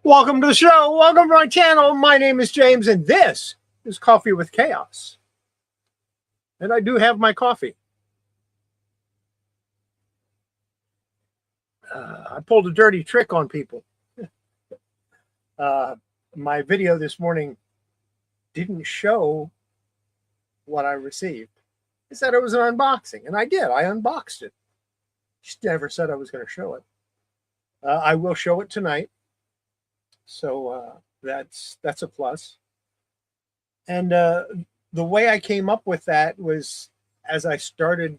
Welcome to the show. Welcome to my channel. My name is James, and this is Coffee with Chaos. And I do have my coffee. I pulled a dirty trick on people. My video this morning didn't show what I received. It said it was an unboxing, and I did. I unboxed it. Just never said I was going to show it. I will show it tonight. So that's a plus. And the way I came up with that was as I started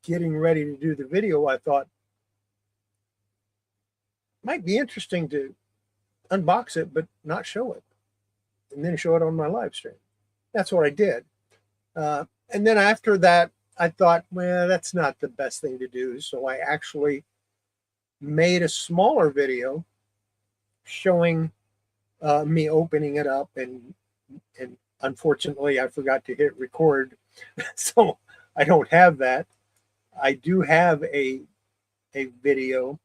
getting ready to do the video, I thought it might be interesting to unbox it, but not show it, and then show it on my live stream. That's what I did. And then after that, I thought, well, that's not the best thing to do. So I actually made a smaller video showing me opening it up, and unfortunately I forgot to hit record, so I don't have that. I do have a video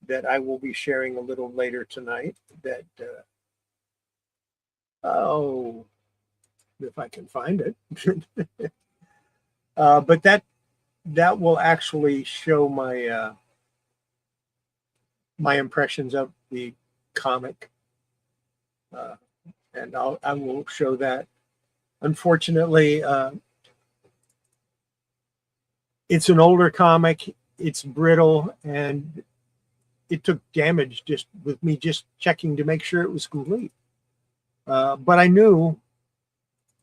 that I will be sharing a little later tonight that oh, if I can find it. But that will actually show my my impressions of the comic, and I will show that. Unfortunately, it's an older comic. It's brittle, and it took damage just with me just checking to make sure it was complete. But I knew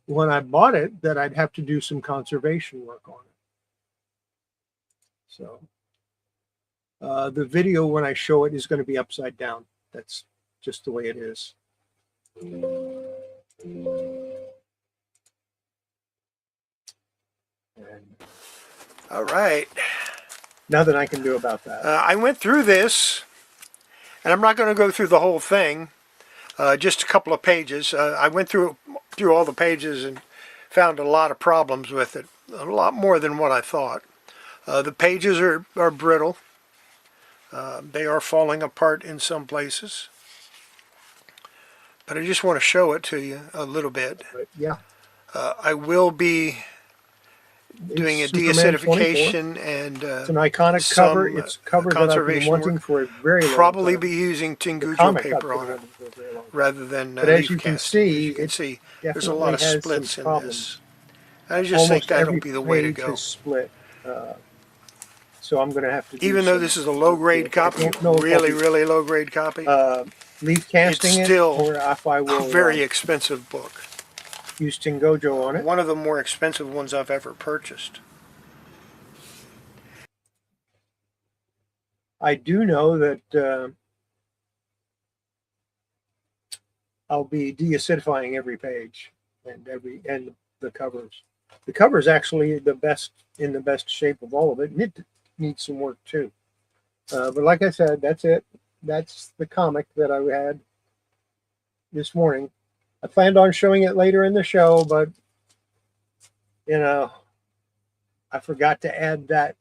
when I bought it that I'd have to do some conservation work on it. So the video, when I show it, is going to be upside down. That's just the way it is. All right. Nothing I can do about that. I went through this, and I'm not going to go through the whole thing, just a couple of pages. I went through all the pages and found a lot of problems with it, a lot more than what I thought. The pages are brittle. They are falling apart in some places. But I just want to show it to you a little bit. Yeah. I will be doing a deacidification and it's an iconic cover. It's a cover that I've been wanting for a very long time. Probably be using Tingujo paper on it rather than but as you can see, there's a lot of splits in this. I just think that'll be the way to go. Split. So I'm going to have to do even though this is a low-grade copy, really low-grade copy, leaf casting it's still or if I will, a very expensive book. Use Tingujo on it. One of the more expensive ones I've ever purchased. I do know that I'll be deacidifying every page and the covers. The cover is actually the best in the best shape of all of it, and it needs some work too. But like I said, that's it. That's the comic that I had this morning. I planned on showing it later in the show, but you know, I forgot to add that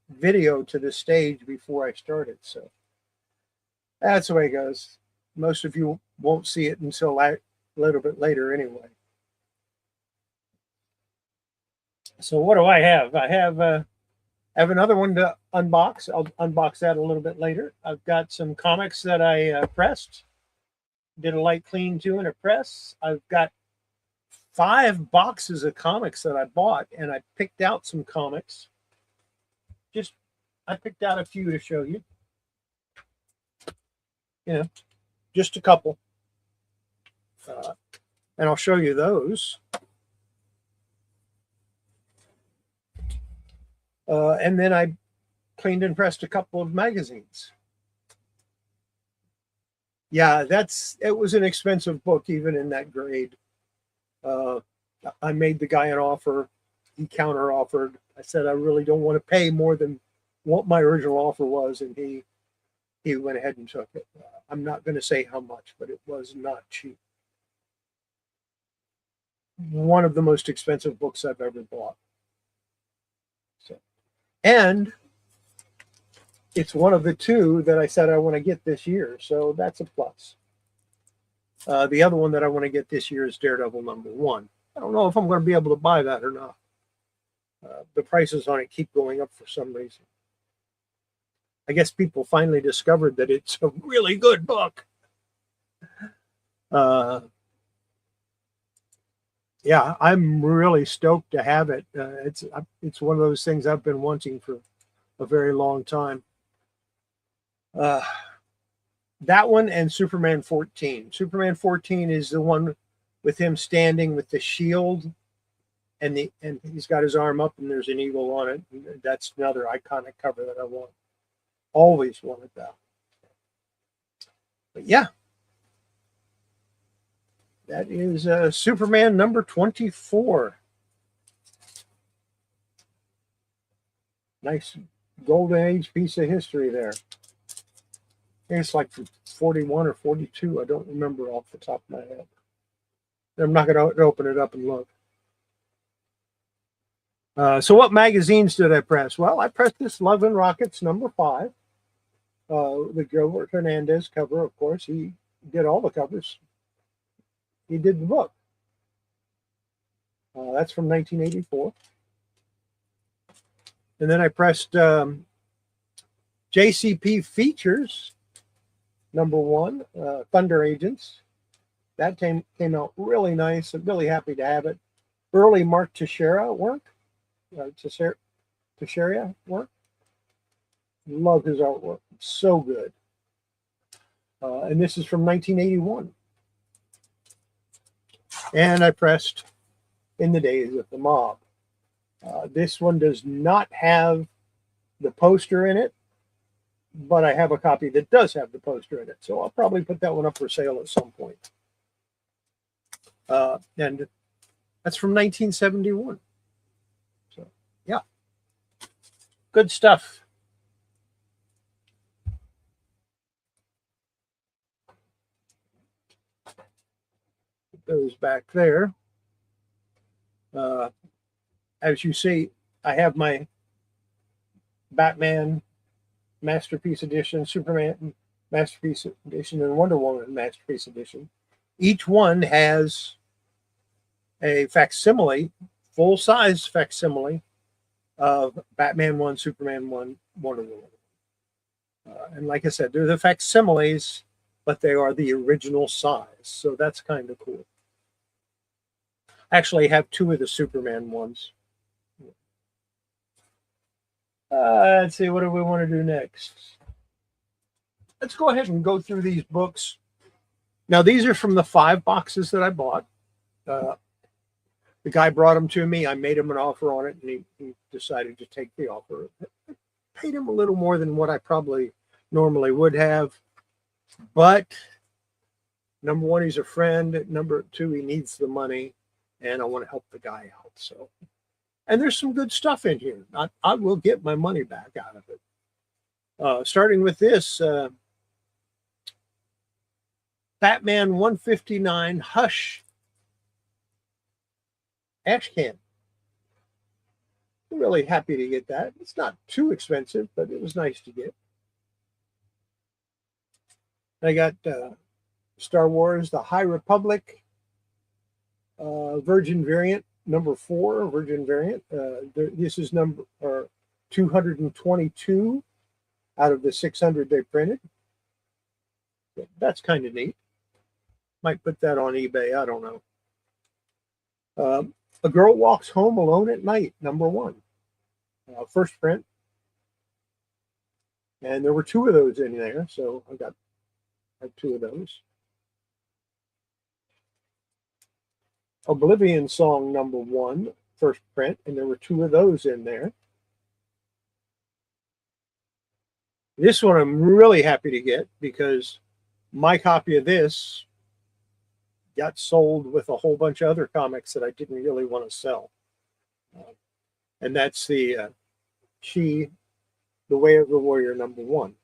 video to the stage before I started. So that's the way it goes. Most of you won't see it until a little bit later anyway. So what do I have? I have another one to unbox. I'll unbox that a little bit later. I've got some comics that I pressed. Did a light clean too in a press. I've got 5 boxes of comics that I bought, and I picked out some comics. I picked out a few to show you. You know, just a couple. And I'll show you those. And then I cleaned and pressed a couple of magazines. Yeah, it was an expensive book, even in that grade. I made the guy an offer. He counter offered. I said, I really don't want to pay more than what my original offer was. And he went ahead and took it. I'm not going to say how much, but it was not cheap. One of the most expensive books I've ever bought. So, and it's one of the two that I said I want to get this year, so that's a plus. The other one that I want to get this year is Daredevil #1. I don't know if I'm going to be able to buy that or not. The prices on it keep going up for some reason. I guess people finally discovered that it's a really good book. Yeah, I'm really stoked to have it. It's one of those things I've been wanting for a very long time. That one and Superman 14. Superman 14 is the one with him standing with the shield, and he's got his arm up and there's an eagle on it. That's another iconic cover that I want. Always wanted that. But yeah, that is Superman #24. Nice golden age piece of history there. I think it's like 41 or 42. I don't remember off the top of my head. I'm not going to open it up and look. So what magazines did I press? Well, I pressed this Love and Rockets #5. The Gilbert Hernandez cover, of course. He did all the covers. He did the book. That's from 1984. And then I pressed JCP Features #1, Thunder Agents. That came out really nice. I'm really happy to have it. Early Mark Teixeira work. Teixeira work. Love his artwork. It's so good. And this is from 1981. And I pressed In the Days of the Mob. This one does not have the poster in it, but I have a copy that does have the poster in it. So I'll probably put that one up for sale at some point. And that's from 1971. So, yeah. Good stuff. Put those back there. As you see, I have my Batman Masterpiece Edition, Superman Masterpiece Edition, and Wonder Woman Masterpiece Edition. Each one has a facsimile, full-size facsimile of Batman 1, Superman 1, Wonder Woman. And like I said, they're the facsimiles, but they are the original size. So that's kind of cool. Actually, I have 2 of the Superman ones. Let's see, what do we want to do next? Let's go ahead and go through these books. Now, these are from the 5 boxes that I bought. The guy brought them to me. I made him an offer on it, and he decided to take the offer. I paid him a little more than what I probably normally would have. But, #1, he's a friend. #2, he needs the money, and I want to help the guy out. So, and there's some good stuff in here. I will get my money back out of it. Starting with this, Batman 159 Hush Ashcan. I'm really happy to get that. It's not too expensive, but it was nice to get. I got Star Wars, The High Republic, Virgin variant, #4, Virgin variant. This is number 222 out of the 600 they printed. So that's kind of neat. Might put that on eBay. I don't know. A Girl Walks Home Alone at Night, #1. First print. And there were 2 of those in there, so I have 2 of those. Oblivion Song #1, first print, and there were 2 of those in there. This one I'm really happy to get because my copy of this got sold with a whole bunch of other comics that I didn't really want to sell. And that's the The Way of the Warrior #1,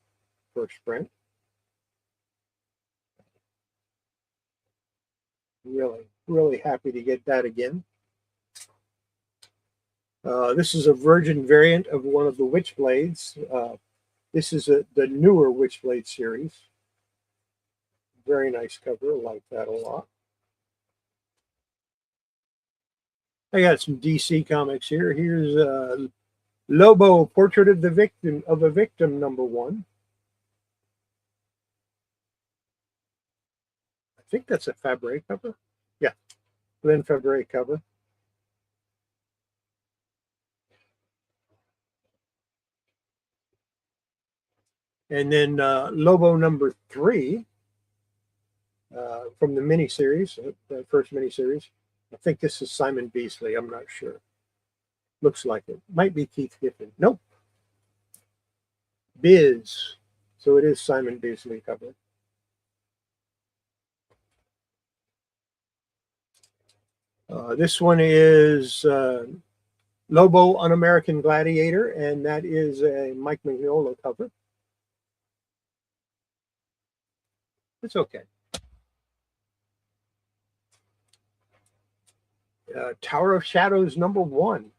first print. Really happy to get that again. This is a Virgin variant of one of the Witchblades. This is the newer Witchblade series. Very nice cover. I like that a lot. I got some DC comics here. Here's Lobo, Portrait of a Victim #1. I think that's a Fabre cover. Yeah, Glenn Fabre cover. And then Lobo #3 from the miniseries, the first miniseries. I think this is Simon Beasley. I'm not sure. Looks like it. Might be Keith Giffen. Nope. Biz. So it is Simon Beasley cover. This one is Lobo, An American Gladiator, and that is a Mike Mignola cover. It's okay. Tower of Shadows #1.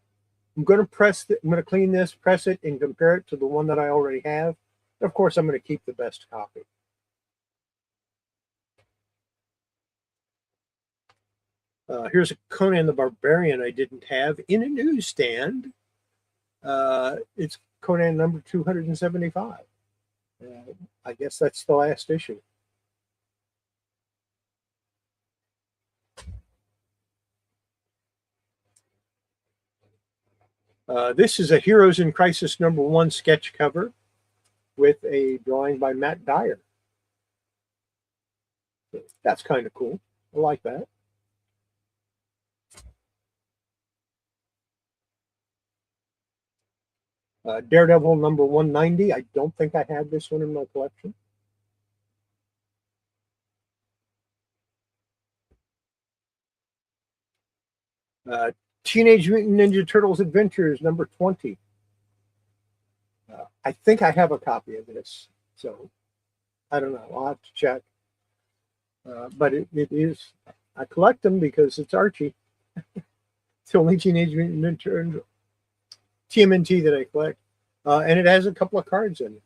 I'm going to clean this, press it, and compare it to the one that I already have. Of course, I'm going to keep the best copy. Here's a Conan the Barbarian I didn't have in a newsstand. It's Conan #275. I guess that's the last issue. This is a Heroes in Crisis #1 sketch cover with a drawing by Matt Dyer. That's kind of cool. I like that. Daredevil #190. I don't think I had this one in my collection. Teenage Mutant Ninja Turtles Adventures #20. I think I have a copy of this, so I don't know. I'll have to check. But it is, I collect them because it's Archie. It's the only Teenage Mutant Ninja Turtles TMNT that I collect. And it has a couple of cards in it.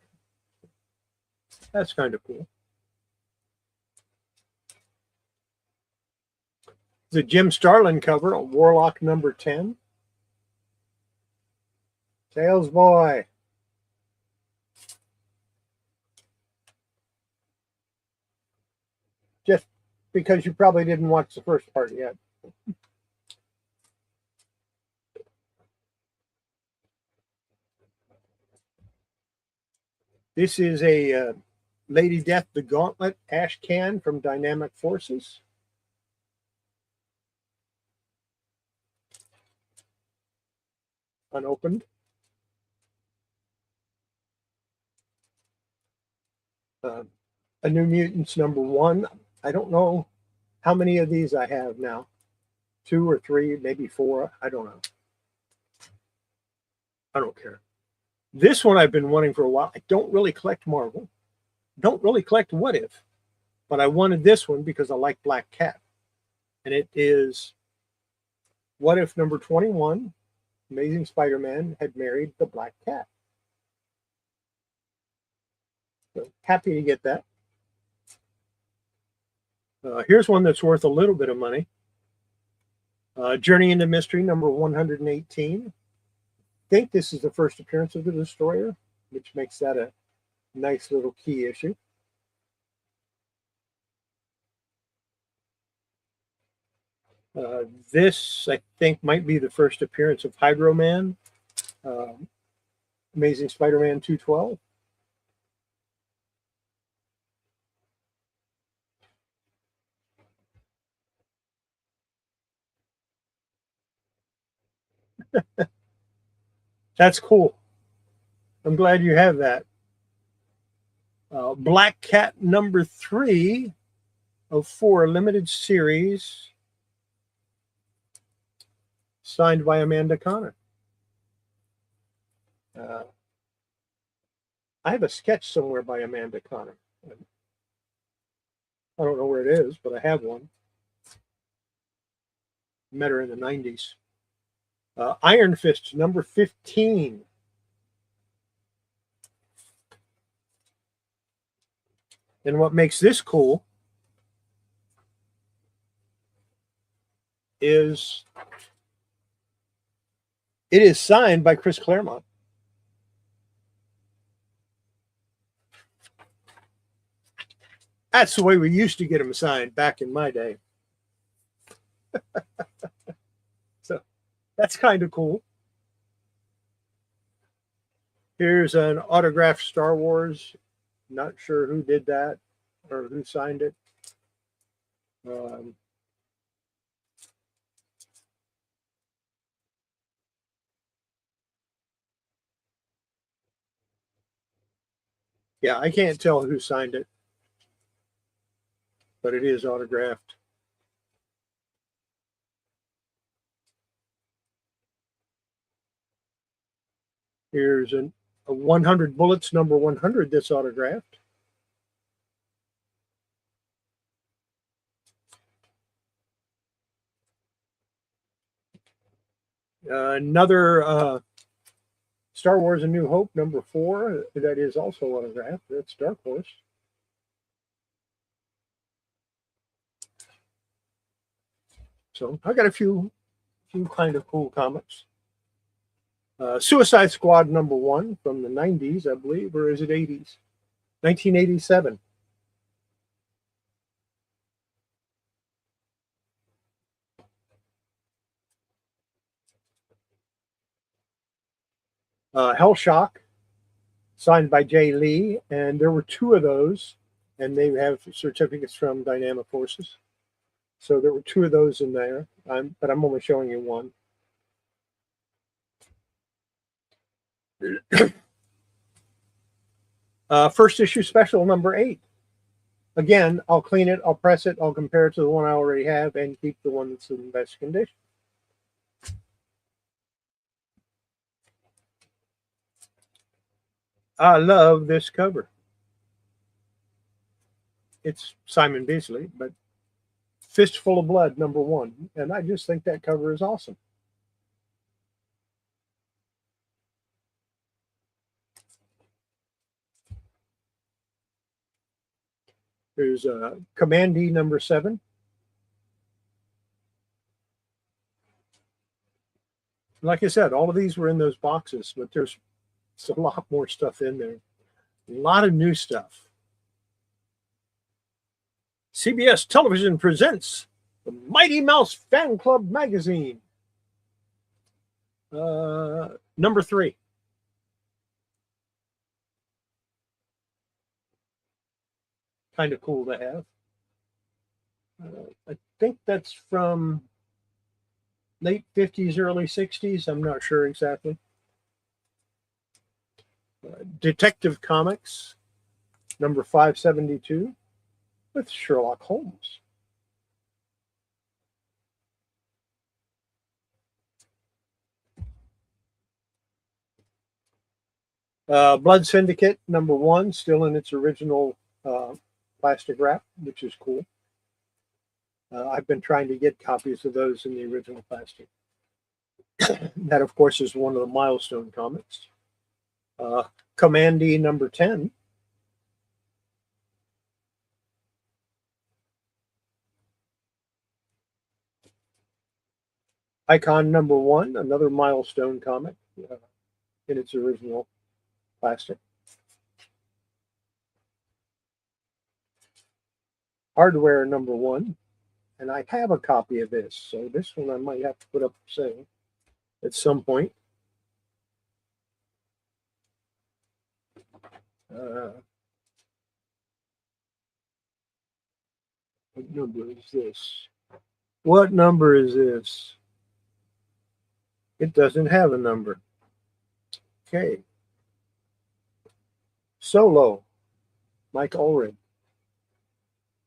That's kind of cool. The Jim Starlin cover, a Warlock #10. Tails Boy. Just because you probably didn't watch the first part yet. This is a Lady Death the Gauntlet Ash Can from Dynamic Forces. Unopened. A New Mutants #1. I don't know how many of these I have now. 2 or 3, maybe 4. I don't know. I don't care. This one I've been wanting for a while. I don't really collect Marvel. Don't really collect What If. But I wanted this one because I like Black Cat. And it is What If #21. Amazing Spider-Man had married the Black Cat. So happy to get that. Here's one that's worth a little bit of money. Journey into Mystery #118. I think this is the first appearance of the Destroyer, which makes that a nice little key issue. This, I think, might be the first appearance of Hydro Man. Amazing Spider-Man 212. That's cool. I'm glad you have that. Black Cat #3 of 4 limited series, signed by Amanda Connor. I have a sketch somewhere by Amanda Connor. I don't know where it is, but I have one. Met her in the 90s. Iron Fist #15. And what makes this cool is it is signed by Chris Claremont. That's the way we used to get them signed back in my day. So that's kind of cool. Here's an autographed Star Wars. Not sure who did that or who signed it. Yeah, I can't tell who signed it, but it is autographed. Here's a 100 Bullets number 100 that's autographed. Another Star Wars A New Hope number 4 that is also autographed. That's Dark Horse. So I got a few kind of cool comics. Suicide Squad number 1 from the 90s, I believe, or is it 80s? 1987. Hellshock, signed by Jay Lee, and there were 2 of those, and they have certificates from Dynamic Forces. So there were 2 of those in there, but I'm only showing you one. First issue special number 8. Again, I'll clean it, I'll press it, I'll compare it to the one I already have, and keep the one that's in the best condition. I love this cover. It's Simon Beasley, but Fistful of Blood number 1, and I just think that cover is awesome. There's Commandee number 7. Like I said, all of these were in those boxes, but there's a lot more stuff in there. A lot of new stuff. CBS Television presents the Mighty Mouse Fan Club magazine. Number 3. Kind of cool to have. I think that's from late 50s, early 60s. I'm not sure exactly. Detective Comics, number 572, with Sherlock Holmes. Blood Syndicate, number 1, still in its original plastic wrap, which is cool. I've been trying to get copies of those in the original plastic. That, of course, is one of the Milestone comics. Commandee number 10. Icon number 1, another Milestone comic in its original plastic. Hardware number 1, and I have a copy of this, so this one I might have to put up for sale at some point. What number is this? What number is this? It doesn't have a number. Okay. Solo, Mike Ulrich.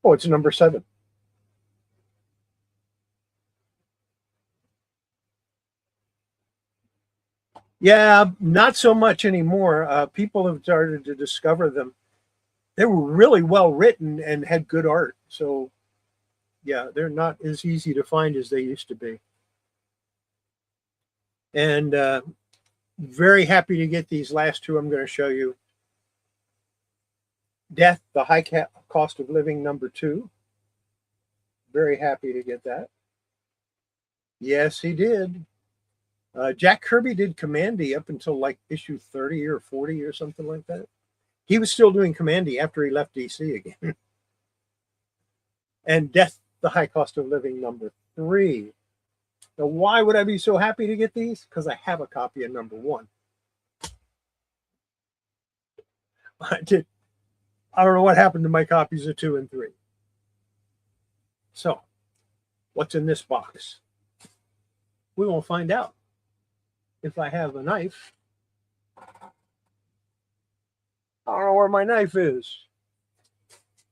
Oh, it's number 7. Yeah, not so much anymore. People have started to discover them. They were really well written and had good art. So, yeah, they're not as easy to find as they used to be. And very happy to get these last 2 I'm going to show you. Death, the High Cost of Living #2. Very happy to get that. Yes, he did. Jack Kirby did Commandy up until like issue 30 or 40 or something like that. He was still doing Commandy after he left DC again. And Death, the High Cost of Living #3. Now, why would I be so happy to get these? Because I have a copy of #1. I don't know what happened to my copies of 2 and 3. So, what's in this box? We will find out. If I have a knife, I don't know where my knife is.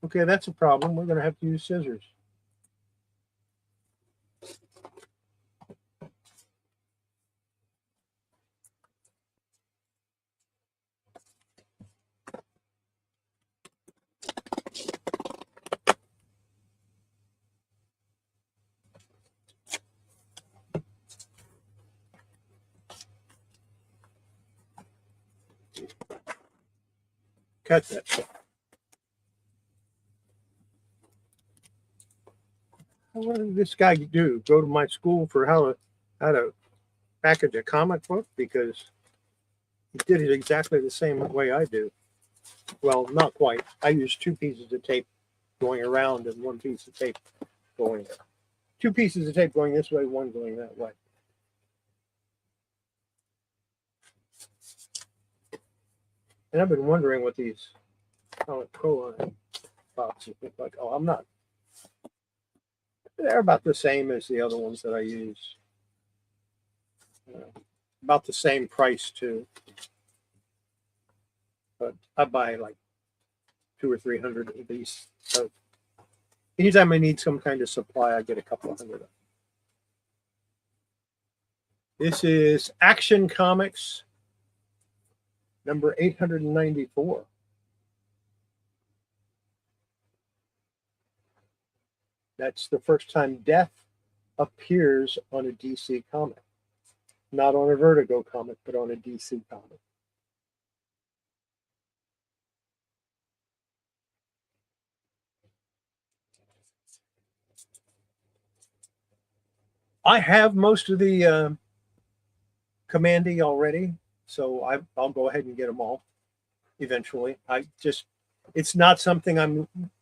Okay, that's a problem. We're going to have to use scissors. Cut that. What did this guy do? Go to my school for how to package a comic book? Because he did it exactly the same way I do. Well, not quite. I used 2 pieces of tape going around and 1 piece of tape going. 2 pieces of tape going this way, 1 going that way. And I've been wondering what these Cola boxes look like. Oh, I'm not. They're about the same as the other ones that I use. About the same price too. But I buy like 200 or 300 of these. So anytime I need some kind of supply, I get a couple of hundred. This is Action Comics #894. That's the first time Death appears on a DC comic. Not on a Vertigo comic, but on a DC comic. I have most of the Commandy already, so I'll go ahead and get them all eventually. It's not something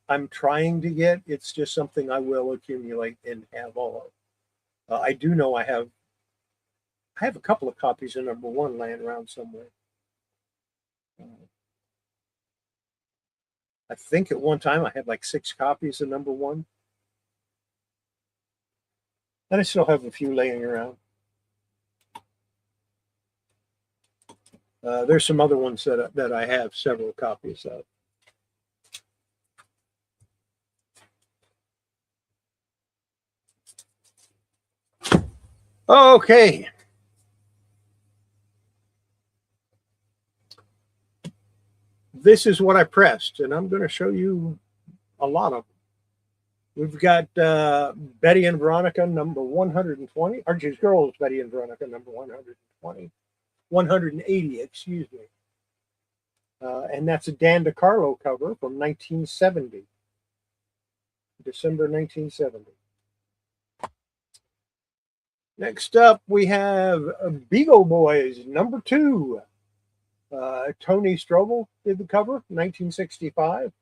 I'm trying to get. It's just something I will accumulate and have all of. I do know I have a couple of copies of #1 laying around somewhere. I think at one time I had like 6 copies of #1. And I still have a few laying around. There's some other ones that I have several copies of. Okay. This is what I pressed, and I'm going to show you a lot of them. We've got Betty and Veronica #120. Archie's Girls, Betty and Veronica #120. 180, excuse me. And that's a Dan DeCarlo cover from 1970. December 1970. Next up, we have Beagle Boys #2. Tony Strobel did the cover, 1965.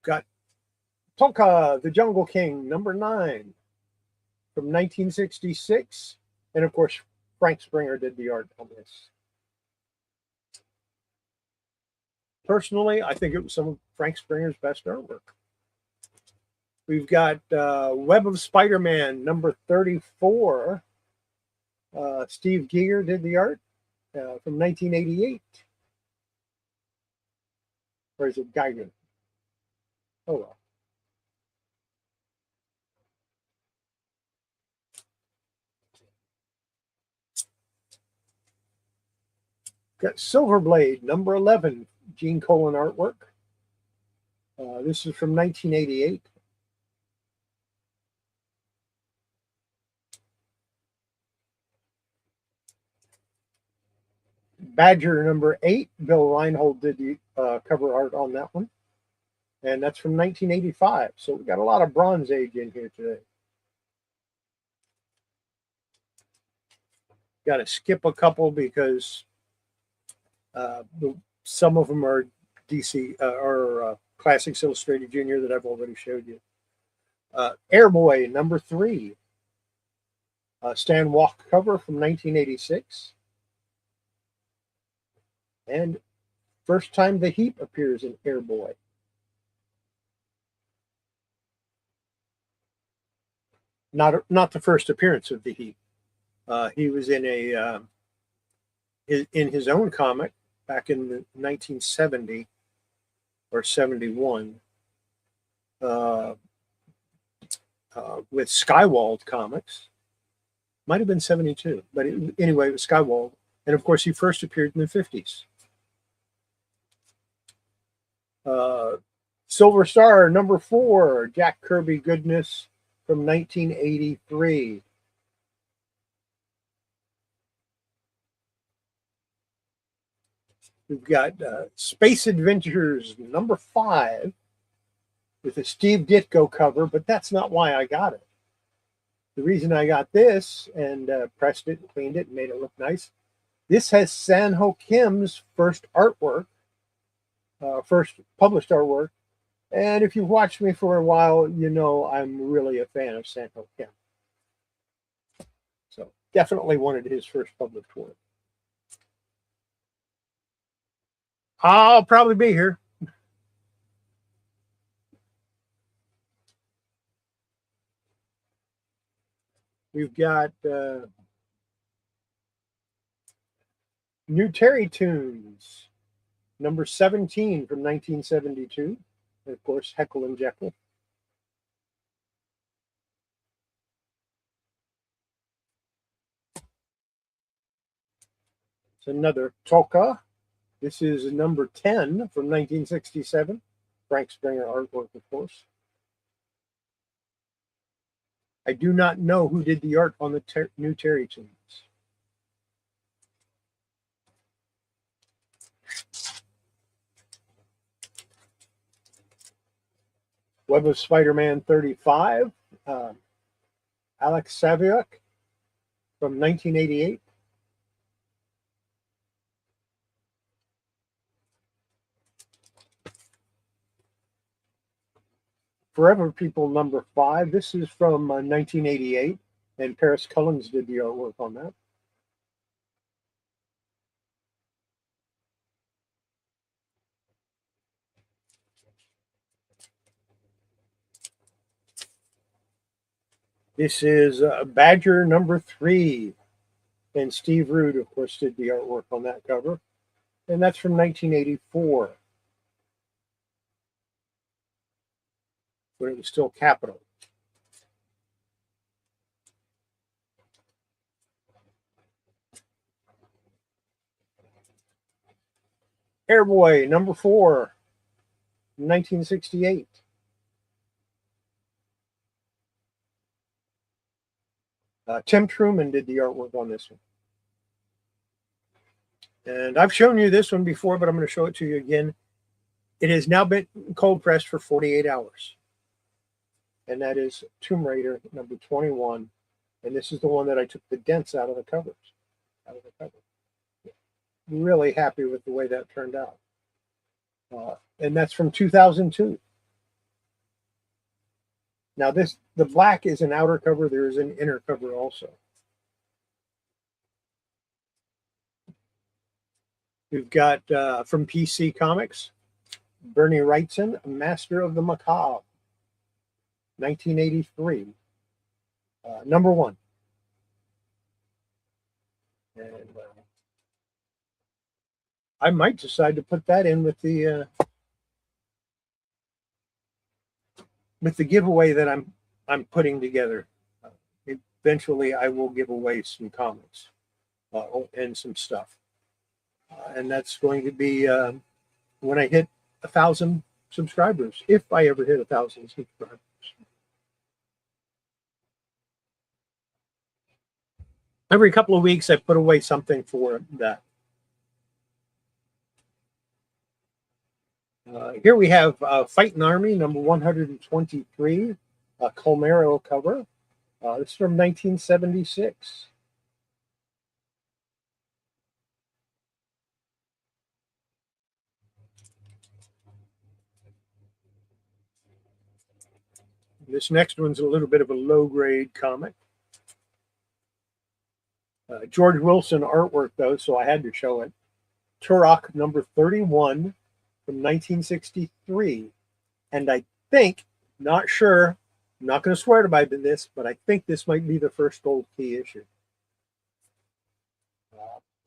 Got Tonka, the Jungle King, #9 from 1966. And of course, Frank Springer did the art on this. Personally, I think it was some of Frank Springer's best artwork. We've got Web of Spider-Man #34. Steve Giger did the art from 1988. Or is it Geiger? Oh well. Got Silverblade #11, Gene Colan artwork. This is from 1988. Badger number 8, Bill Reinhold did the cover art on that one. And that's from 1985. So we got a lot of Bronze Age in here today. Got to skip a couple because some of them are DC or Classics Illustrated Junior that I've already showed you. Airboy number 3, Stan Walk cover from 1986. And first time the Heap appears in Airboy. Not the first appearance of the Heap. He was in in his own comic back in 1970 or 71 with Skywald Comics. Might have been 72, but anyway, it was Skywald. And of course, he first appeared in the 50s. Silver Star number 4, Jack Kirby goodness from 1983. We've got Space Adventures number 5 with a Steve Ditko cover, but that's not why I got it. The reason I got this and pressed it, cleaned it, and made it look nice, this has San-Ho Kim's first artwork, first published artwork. And if you've watched me for a while, you know I'm really a fan of San-Ho Kim. So definitely wanted his first published work. I'll probably be here. We've got New Terry Tunes, number 17 from 1972. And of course, Heckle and Jekyll. It's another Toka. This is number 10 from 1967. Frank Springer artwork, of course. I do not know who did the art on the New Terry Tunes. Web of Spider-Man 35, Alex Saviuk from 1988. Forever People number 5. This is from 1988, and Paris Cullens did the artwork on that. This is Badger number 3, and Steve Rude, of course, did the artwork on that cover, and that's from 1984, when it was still Capital. Airboy number 4, 1968. Tim Truman did the artwork on this one. And I've shown you this one before, but I'm going to show it to you again. It has now been cold pressed for 48 hours. And that is Tomb Raider number 21. And this is the one that I took the dents out of the covers. Really happy with the way that turned out. And that's from 2002. Now the black is an outer cover. There is an inner cover also. We've got from PC Comics, Bernie Wrightson, Master of the Macabre, 1983, number 1. And I might decide to put that in with the giveaway that I'm putting together. Eventually, I will give away some comics and some stuff, and that's going to be when I hit 1,000 subscribers, if I ever hit 1,000 subscribers. Every couple of weeks, I put away something for that. Here we have Fighting Army, number 123, a Colmero cover. This is from 1976. This next one's a little bit of a low-grade comic. George Wilson artwork, though, so I had to show it. Turok number 31 from 1963. And I think, not sure, I'm not going to swear by this, but I think this might be the first Gold Key issue.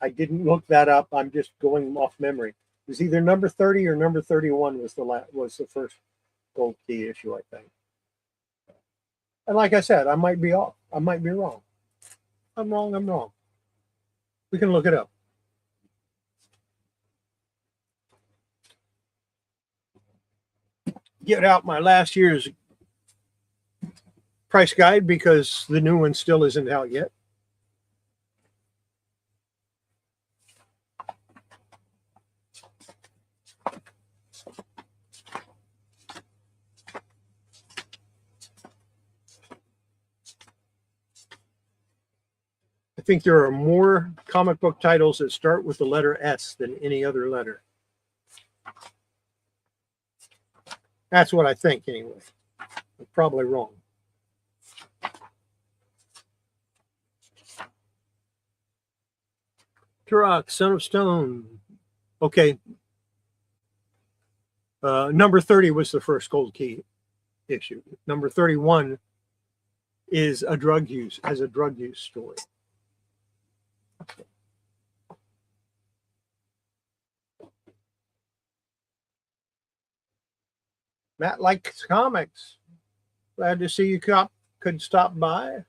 I didn't look that up. I'm just going off memory. It was either number 30 or number 31 was the first Gold Key issue, I think. And like I said, I might be off. I might be wrong. I'm wrong. I'm wrong. We can look it up. Get out my last year's price guide because the new one still isn't out yet. I think there are more comic book titles that start with the letter S than any other letter. That's what I think, anyway. I'm probably wrong. Turok, Son of Stone. Okay. Number 30 was the first Gold Key issue. Number 31 is a drug use story. Matt likes comics. Glad to see you could stop by.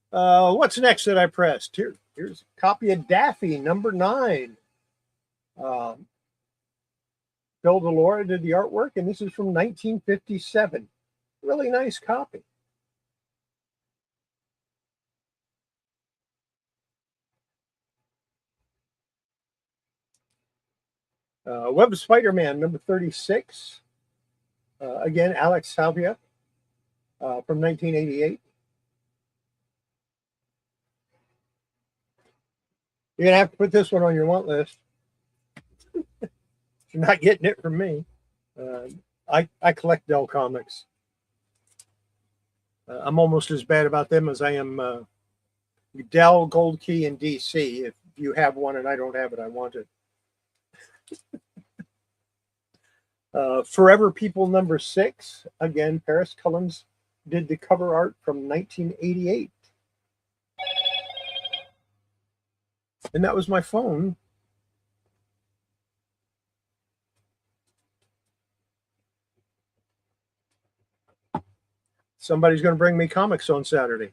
What's next that I pressed? Here's a copy of Daffy, number 9. Bill Delora did the artwork, and this is from 1957. Really nice copy. Web of Spider-Man, number 36. Again, Alex Salvia from 1988. You're going to have to put this one on your want list. You're not getting it from me. I collect Dell comics. I'm almost as bad about them as I am Dell, Gold Key, and DC. If you have one and I don't have it, I want it. Forever People number 6. Again, Paris Cullens did the cover art from 1988. And that was my phone. Somebody's going to bring me comics on Saturday.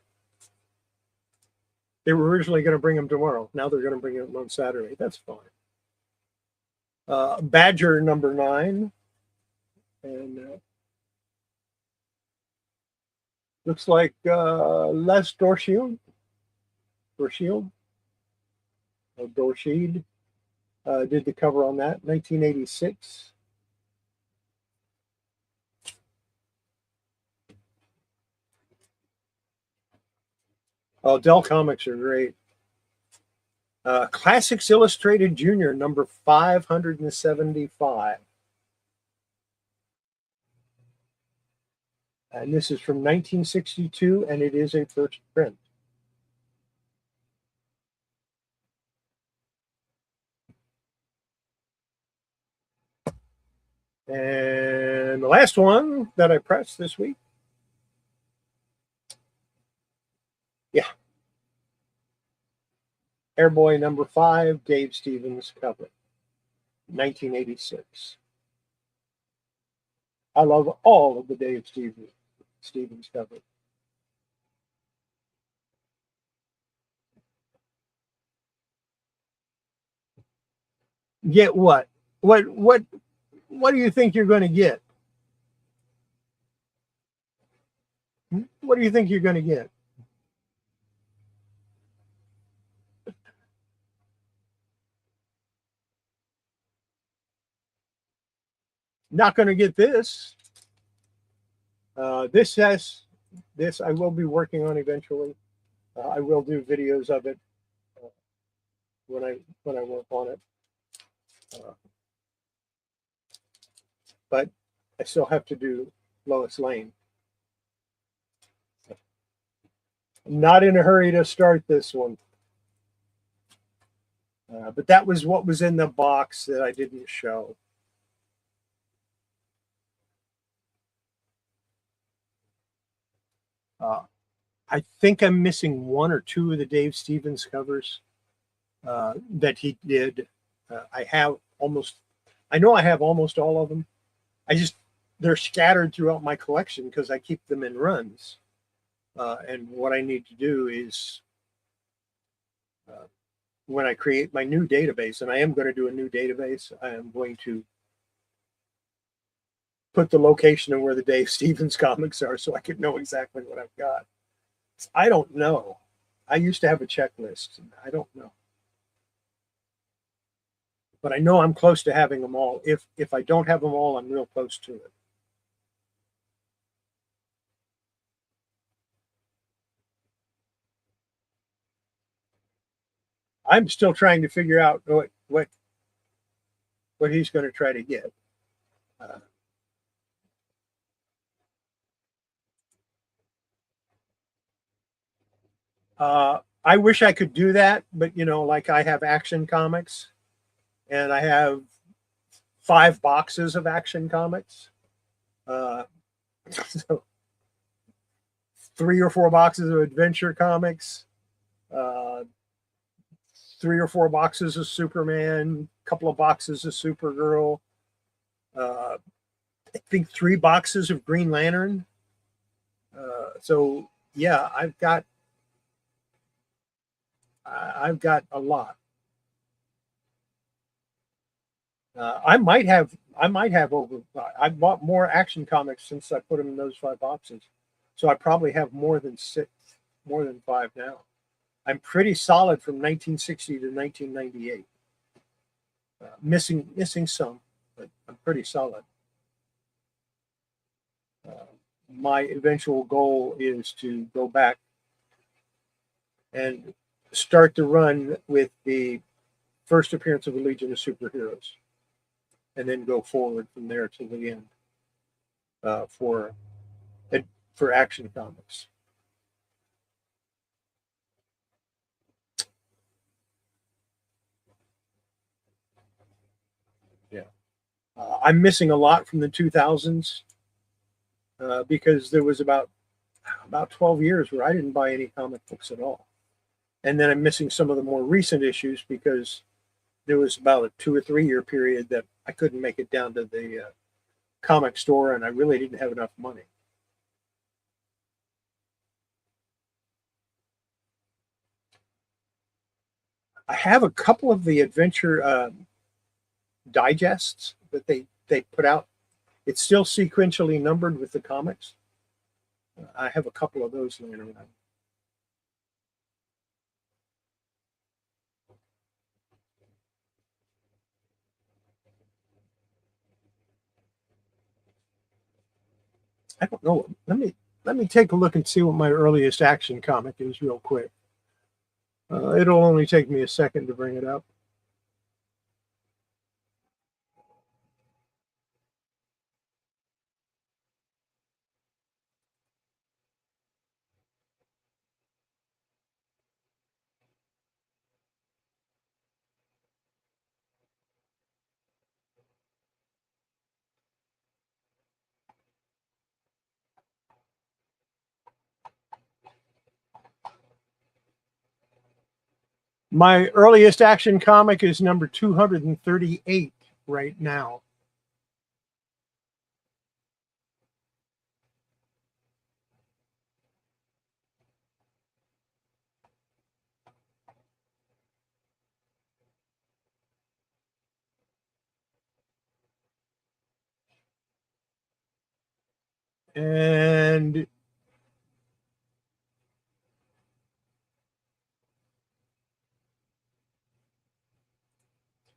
They were originally going to bring them tomorrow. Now they're going to bring them on Saturday. That's fine. Badger number 9. And looks like Les Dorshield did the cover on that, 1986. Oh, Dell comics are great. Classics Illustrated Junior, number 575. And this is from 1962, and it is a first print. And the last one that I pressed this week. Yeah. Airboy number 5, Dave Stevens cover, 1986. I love all of the Dave Stevens cover. Get what? What do you think you're going to get? What do you think you're going to get? Not going to get this. This I will be working on eventually. I will do videos of it when I work on it. But I still have to do Lois Lane. I'm not in a hurry to start this one. But that was what was in the box that I didn't show. I think I'm missing one or two of the Dave Stevens covers that he did. I know I have almost all of them. They're scattered throughout my collection because I keep them in runs. And what I need to do is when I create my new database, and I am going to do a new database, I am going to put the location of where the Dave Stevens comics are so I can know exactly what I've got. I don't know. I used to have a checklist. I don't know. But I know I'm close to having them all. If I don't have them all, I'm real close to it. I'm still trying to figure out what he's going to try to get. I wish I could do that, but like I have Action Comics, and I have 5 boxes of Action Comics. So 3 or 4 boxes of Adventure Comics, 3 or 4 boxes of Superman, a couple of boxes of Supergirl, I think 3 boxes of Green Lantern. So yeah, I've got a lot. I might have over. I bought more Action Comics since I put them in those 5 boxes, so I probably have more than 5 now. I'm pretty solid from 1960 to 1998. Missing some, but I'm pretty solid. My eventual goal is to go back and start the run with the first appearance of the Legion of Superheroes, and then go forward from there to the end for Action Comics. Yeah, I'm missing a lot from the 2000s because there was about 12 years where I didn't buy any comic books at all, and then I'm missing some of the more recent issues because there was about a 2 or 3 year period that I couldn't make it down to the comic store, and I really didn't have enough money. I have a couple of the adventure digests that they put out. It's still sequentially numbered with the comics. I have a couple of those laying around. I don't know. Let me take a look and see what my earliest Action comic is real quick. It'll only take me a second to bring it up. My earliest Action comic is number 238 right now.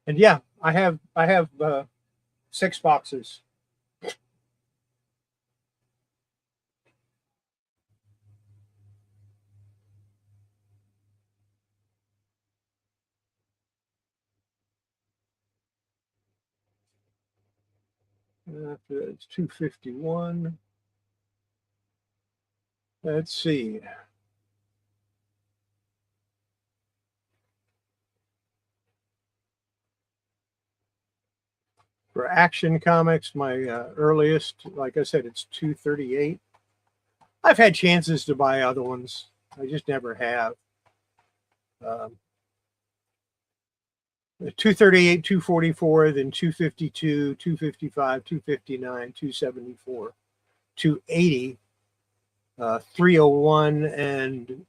And yeah, I have 6 boxes It's 251. Let's see. For Action Comics, my earliest, like I said, it's 238. I've had chances to buy other ones. I just never have. 238, 244, then 252, 255, 259, 274, 280, 301, and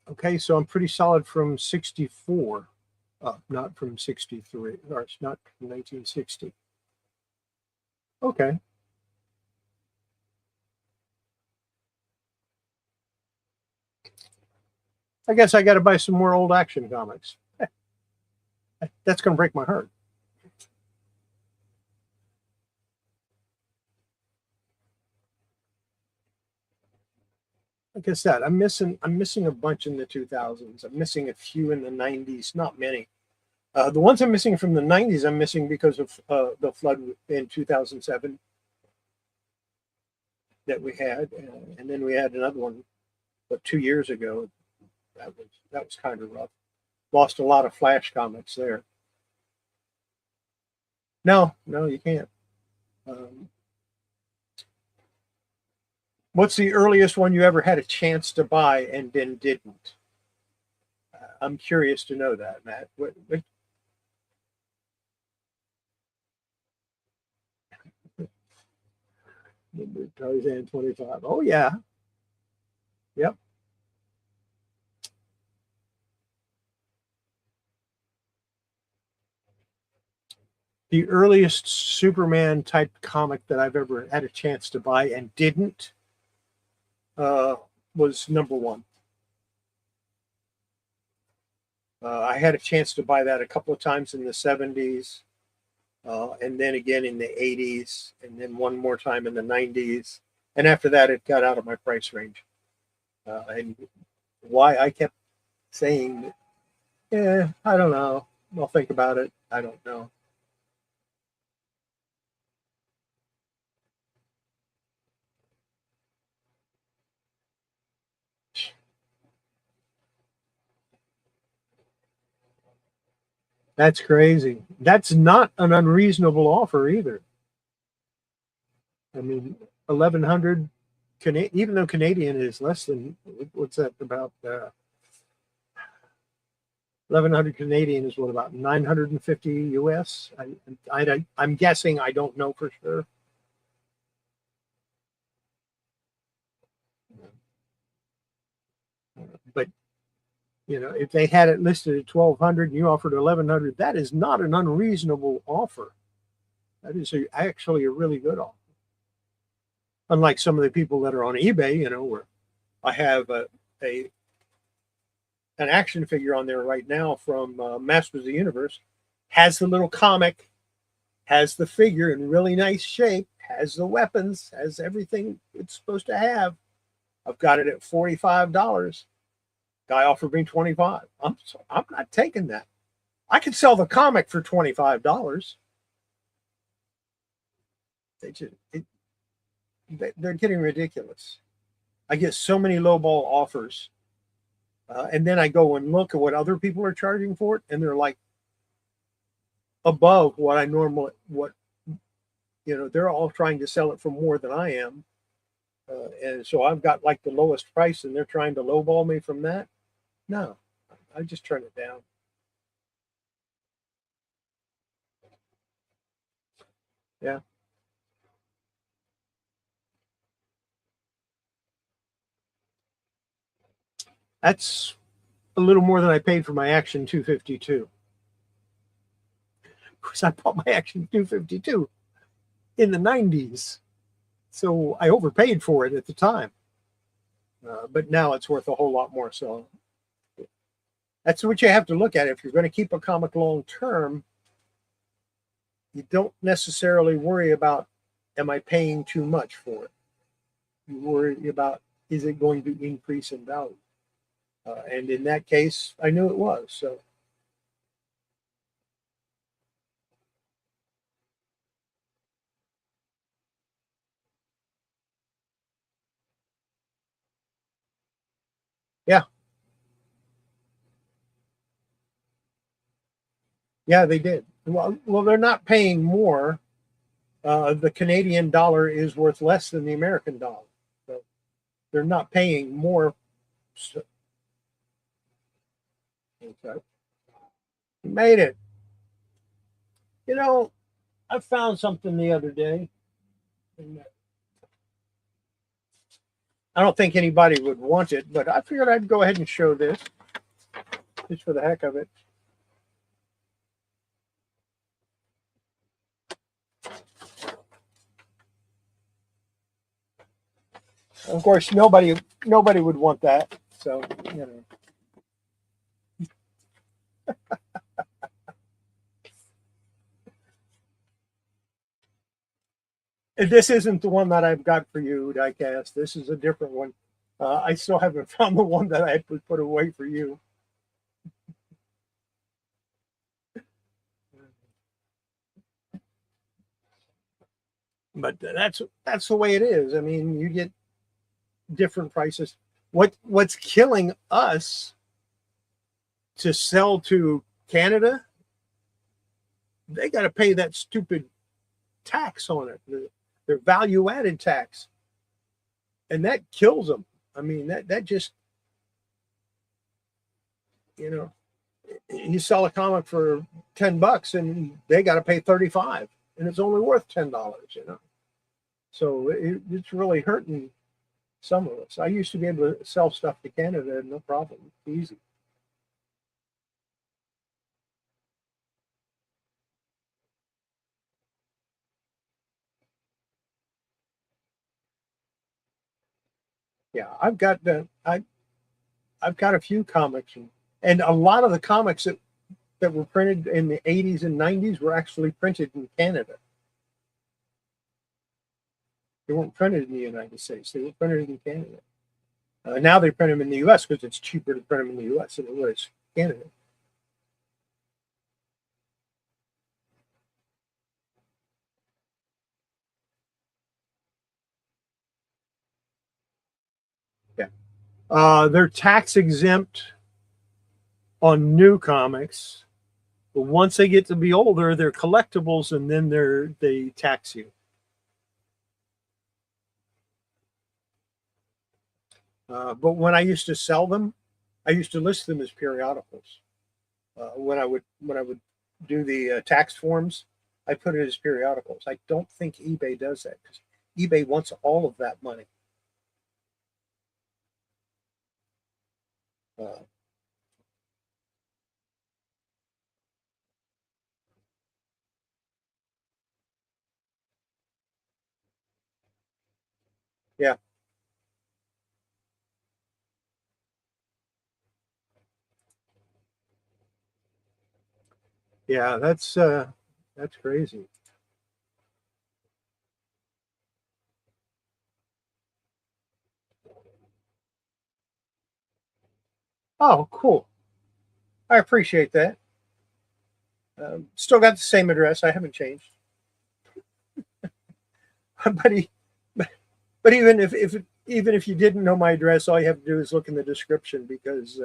okay, so I'm pretty solid from 64. Not from 63, or it's not from 1960. Okay. I guess I got to buy some more old Action Comics. That's going to break my heart. Like I said, I'm missing a bunch in the 2000s. I'm missing a few in the 90s, not many. The ones I'm missing from the 90s, I'm missing because of the flood in 2007 that we had, and then we had another one, but 2 years ago. That was kind of rough. Lost a lot of Flash comics there. No, you can't. What's the earliest one you ever had a chance to buy and then didn't? I'm curious to know that, Matt. What Tarzan 25. Oh, yeah. Yep. The earliest Superman type comic that I've ever had a chance to buy and didn't was #1. I had a chance to buy that a couple of times in the 70s, and then again in the 80s, and then one more time in the 90s. And after that, it got out of my price range. And why I kept saying, I don't know. I'll think about it. I don't know. That's crazy. That's not an unreasonable offer either. I mean, 1,100, even though Canadian is less than, what's that, about 1,100 Canadian is what, about 950 US? I'm guessing. I don't know for sure. But if they had it listed at 1,200 and you offered 1,100, that is not an unreasonable offer. That is actually a really good offer. Unlike some of the people that are on eBay, where I have an action figure on there right now from Masters of the Universe, has the little comic, has the figure in really nice shape, has the weapons, has everything it's supposed to have. I've got it at $45. Guy offered me $25. I'm not taking that. I could sell the comic for $25. They're getting ridiculous. I get so many lowball offers, and then I go and look at what other people are charging for it, and they're like above what I normally they're all trying to sell it for more than I am, and so I've got like the lowest price, and they're trying to lowball me from that. No, I just turn it down. Yeah. That's a little more than I paid for my Action 252. Because I bought my Action 252 in the 90s. So I overpaid for it at the time. But now it's worth a whole lot more. So that's what you have to look at. If you're going to keep a comic long term, you don't necessarily worry about, am I paying too much for it? You worry about, is it going to increase in value? And in that case, I knew it was. So Yeah, they did. Well, they're not paying more. The Canadian dollar is worth less than the American dollar. So they're not paying more. Okay. You made it. You know, I found something the other day. I don't think anybody would want it, but I figured I'd go ahead and show this just for the heck of it. Of course, nobody would want that. So, you know. This isn't the one that I've got for you, Diecast. This is a different one. I still haven't found the one that I put away for you. But that's the way it is. I mean, you get different prices. What's killing us to sell to Canada? They got to pay that stupid tax on it. Their value-added tax, and that kills them. I mean, that just, you know, you sell a comic for $10 and they got to pay $35, and it's only worth $10. You know, so it's really hurting some of us. I used to be able to sell stuff to Canada, no problem, easy. Yeah, I've got a few comics, and a lot of the comics that were printed in the 80s and 90s were actually printed in Canada. They weren't printed in the United States. They were printed in Canada. Now they print them in the U.S. because it's cheaper to print them in the U.S. than it was Canada. Yeah. They're tax exempt on new comics, but once they get to be older, they're collectibles, and then they tax you. But when I used to sell them, I used to list them as periodicals. When I would do the tax forms, I put it as periodicals. I don't think eBay does that because eBay wants all of that money. Yeah. Yeah, that's crazy. Oh, cool. I appreciate that. Still got the same address. I haven't changed. but even if you didn't know my address, all you have to do is look in the description because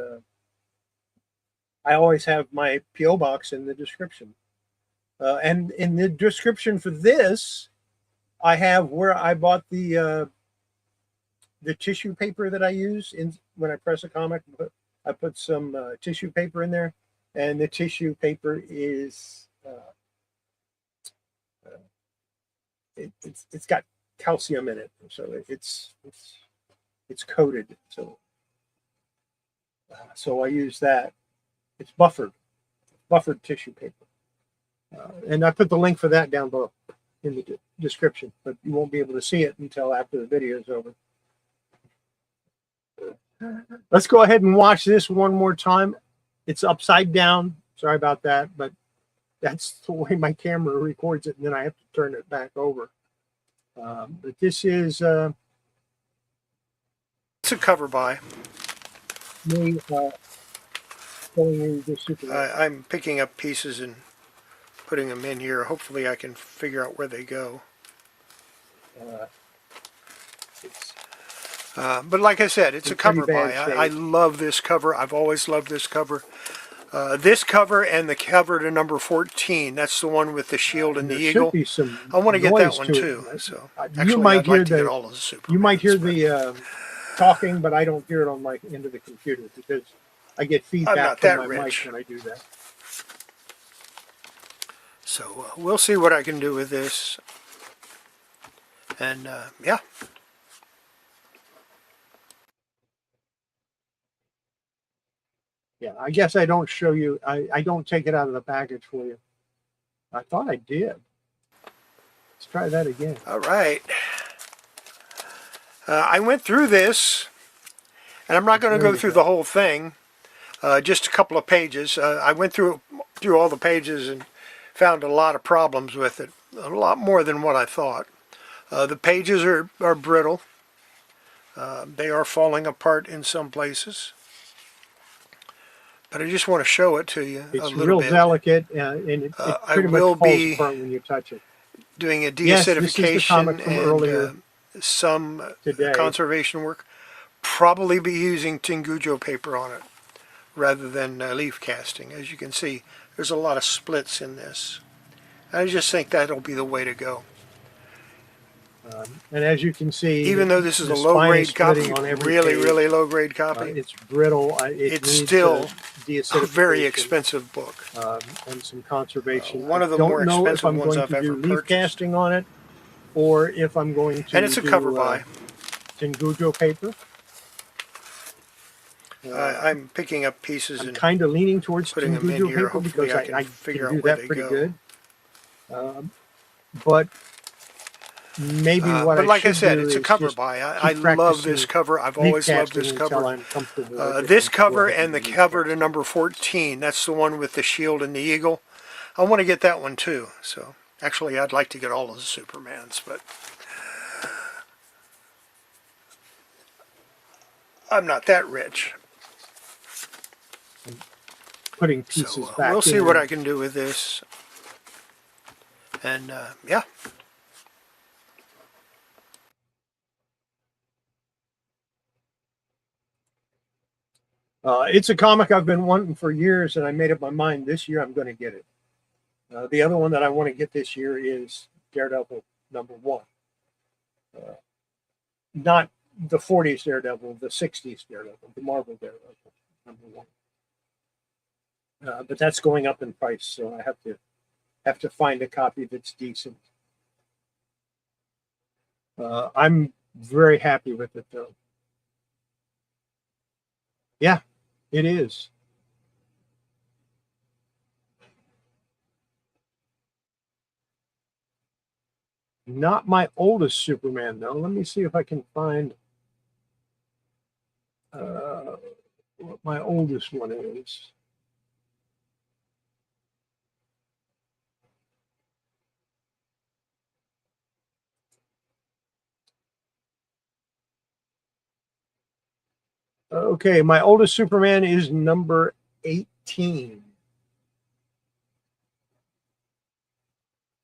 I always have my PO box in the description. And in the description for this, I have where I bought the tissue paper that I use in when I press a comic. I put some tissue paper in there, and the tissue paper is it's got calcium in it, so it's coated. So I use that. It's buffered tissue paper, and I put the link for that down below in the description, but you won't be able to see it until after the video is over. Let's go ahead and watch this one more time. It's upside down. Sorry about that, but that's the way my camera records it, and then I have to turn it back over. But this is it's a cover by me. I'm picking up pieces and putting them in here. Hopefully I can figure out where they go. But like I said, it's a cover by. I love this cover. I've always loved this cover. This cover and the cover to number 14. That's the one with the shield and the eagle. Should be some I want to get that one to too. it. So you might I'd hear like to get all of the Supermans. You might hear the talking, but I don't hear it on my end of the computer because I get feedback from my mic when I do that. So we'll see what I can do with this. And yeah. Yeah, I guess I don't show you, I don't take it out of the package for you. I thought I did. Let's try that again. All right. I went through this, and I'm not going to go through the whole thing, just a couple of pages. I went through all the pages and found a lot of problems with it, a lot more than what I thought. The pages are brittle. They are falling apart in some places. But I just want to show it to you a little bit. It's real delicate, and it pretty much falls apart when you touch it. Doing a deacidification and some conservation work. Probably be using Tingujo paper on it rather than leaf casting. As you can see, there's a lot of splits in this. I just think that'll be the way to go. And as you can see, even though this is a low-grade copy, really low-grade copy, it's brittle. It's still a very expensive book. And some conservation. One of the more expensive ones I've ever purchased. Leaf casting on it, or if I'm going to. And it's a cover by Tingujo paper. I'm picking up pieces and kind of leaning towards putting them in here. paper because I can figure out where they go. Good. But maybe what but like I said, do it's a cover by. I love this cover. I've always loved this cover. This cover and the cover to number 14. That's the one with the shield and the eagle. I want to get that one too. So actually, I'd like to get all of the Supermans, but I'm not that rich. Putting pieces back. We'll see what I can do with this. And yeah. It's a comic I've been wanting for years, and I made up my mind this year I'm going to get it. The other one that I want to get this year is Daredevil #1. Not the 40s Daredevil, the 60s Daredevil, the Marvel Daredevil #1. But that's going up in price, so I have to find a copy that's decent. I'm very happy with it, though. Yeah, it is. Not my oldest Superman, though. Let me see if I can find what my oldest one is. Okay, my oldest Superman is number 18.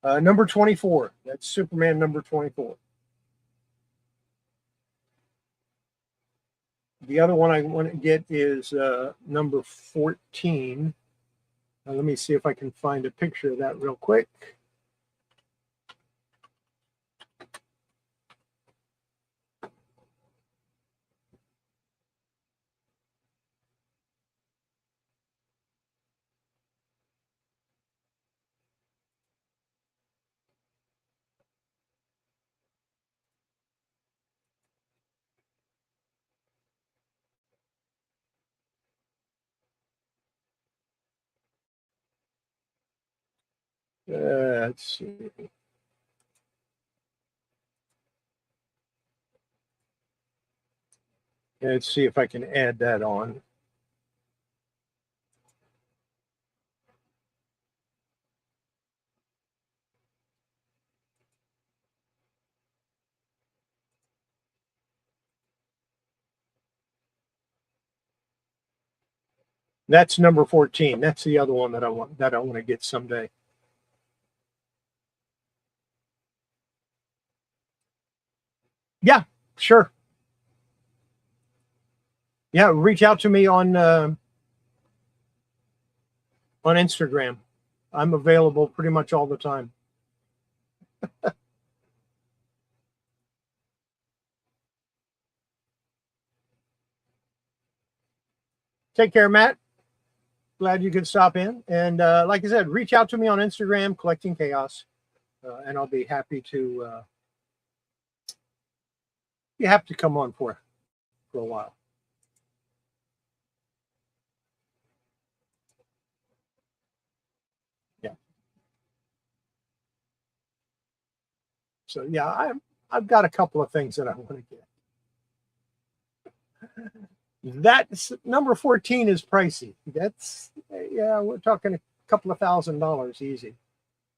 Number 24. That's Superman number 24. The other one I want to get is number 14. Let me see if I can find a picture of that real quick. Let's see. Let's see if I can add that on. That's number 14. That's the other one that I want to get someday. Yeah, sure. Yeah, reach out to me on on Instagram. I'm available pretty much all the time. Take care, Matt. Glad you could stop in. And like I said, reach out to me on Instagram, Kollecting Kaos, and I'll be happy to come on for a while. Yeah. So yeah, I've got a couple of things that I want to get. That's number 14 is pricey. That's, yeah, we're talking a couple of $1,000 easy,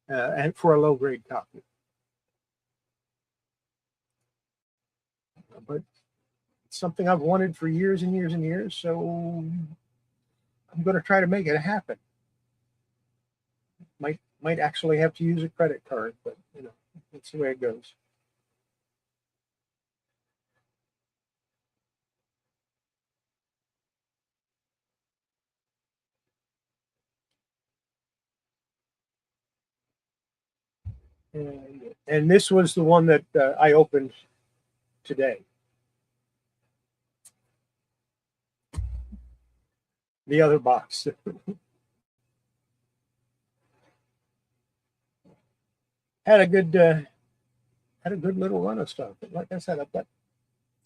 and for a low grade copy. But it's something I've wanted for years and years and years, so I'm going to try to make it happen. Might actually have to use a credit card, but you know, that's the way it goes. And this was the one that I opened today. The other box. had a good little run of stuff. But like I said, I've got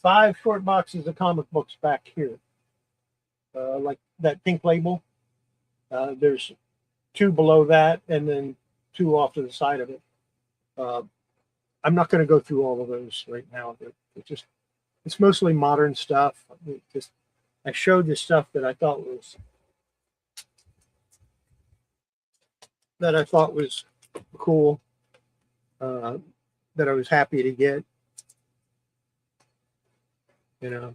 5 short boxes of comic books back here. Like that pink label. There's 2 below that, and then 2 off to the side of it. I'm not going to go through all of those right now. It's mostly modern stuff. I showed the stuff that I thought was cool, that I was happy to get. You know,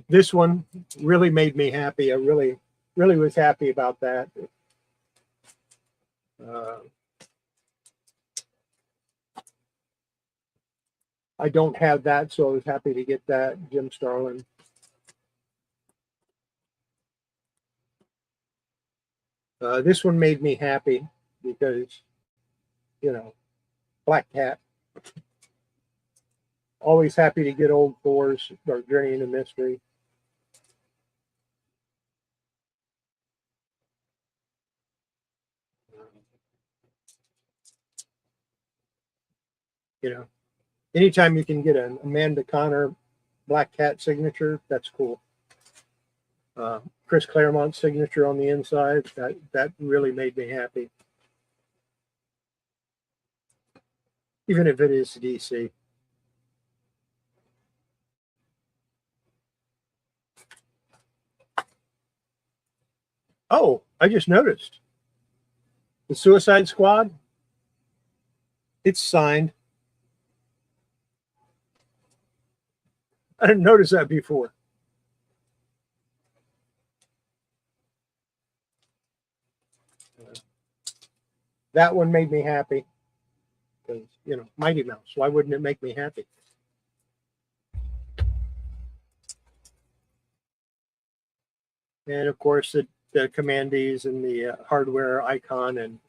this one really made me happy. I really was happy about that. I don't have that, so I was happy to get that. Jim Starlin. This one made me happy because, you know, Black Cat. Always happy to get old Thors or Journey into Mystery. You know, anytime you can get an Amanda Connor Black Cat signature, that's cool. Chris Claremont's signature on the inside, that really made me happy. Even if it is DC. Oh, I just noticed. The Suicide Squad, it's signed. I didn't notice that before. That one made me happy. Because, you know, Mighty Mouse. Why wouldn't it make me happy? And of course, the Commandees and the hardware icon and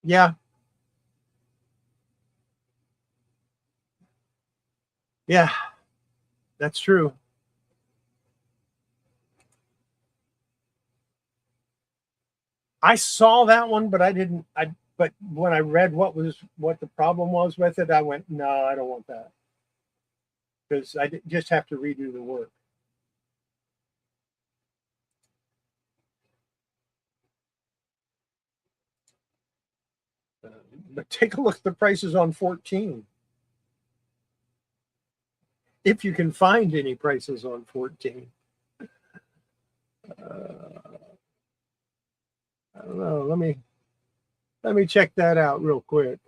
yeah. Yeah, that's true. I saw that one, but I didn't. But when I read what the problem was with it, I went, no, I don't want that, because I just have to redo the work. But take a look at the prices on 14. If you can find any prices on 14. I don't know. Let me check that out real quick.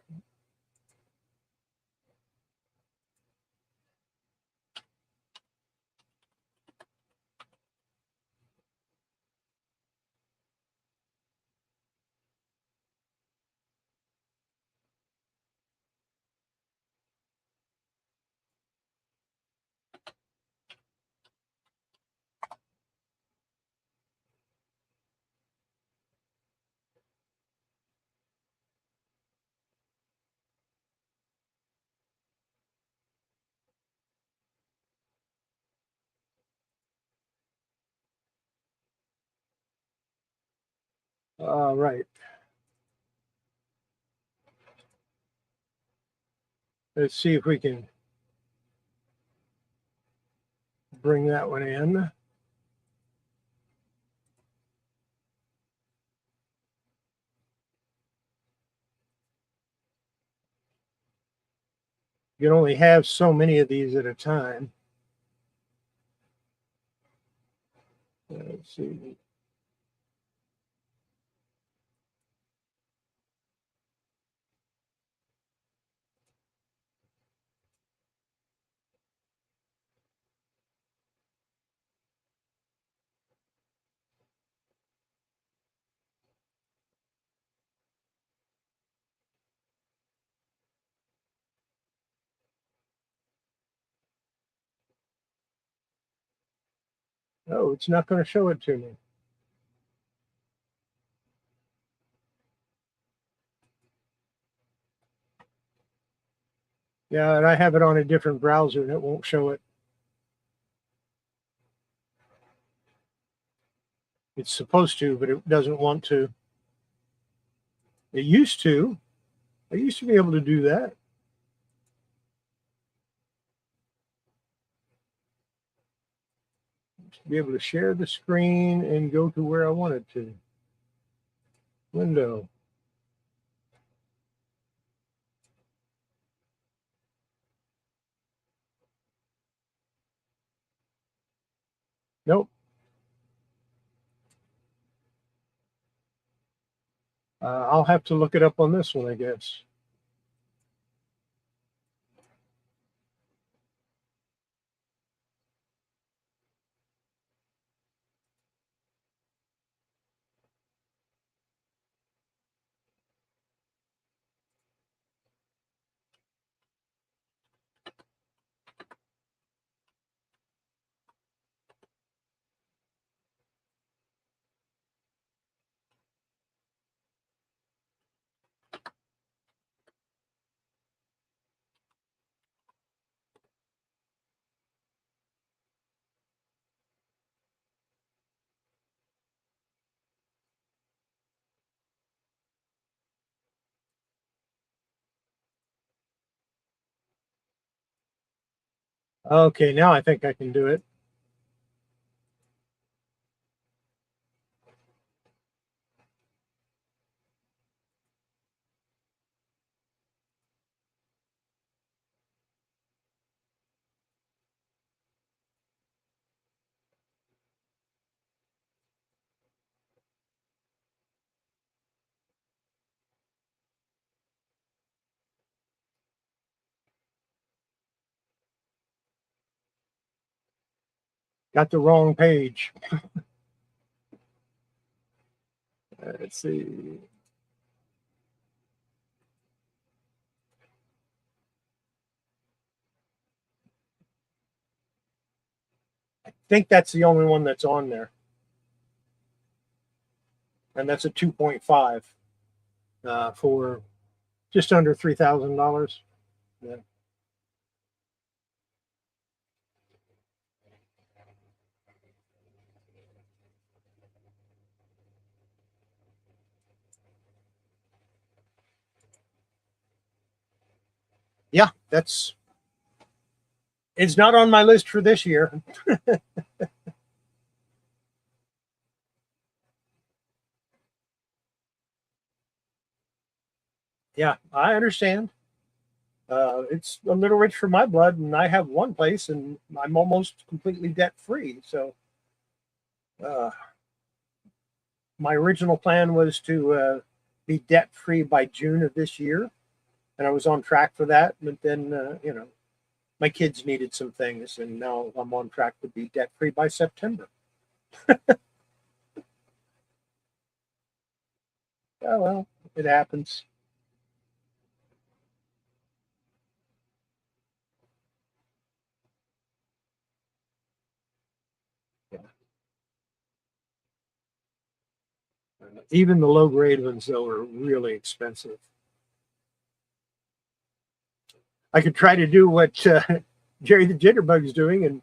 All right. Let's see if we can bring that one in. You can only have so many of these at a time. Let's see. Oh, it's not going to show it to me. Yeah, and I have it on a different browser and it won't show it. It's supposed to, but it doesn't want to. It used to. I used to be able to do that. To be able to share the screen and go to where I wanted to. Window. Nope. I'll have to look it up on this one, I guess. Okay, now I think I can do it. Got the wrong page. Let's see. I think that's the only one that's on there. And that's a 2.5 for just under $3,000. Yeah. Yeah, it's not on my list for this year. Yeah, I understand. It's a little rich for my blood, and I have one place, and I'm almost completely debt free. So, my original plan was to be debt free by June of this year, and I was on track for that. But then, my kids needed some things, and now I'm on track to be debt free by September. Oh well, it happens. Yeah. Even the low grade ones, though, are really expensive. I could try to do what Jerry the Jitterbug's doing and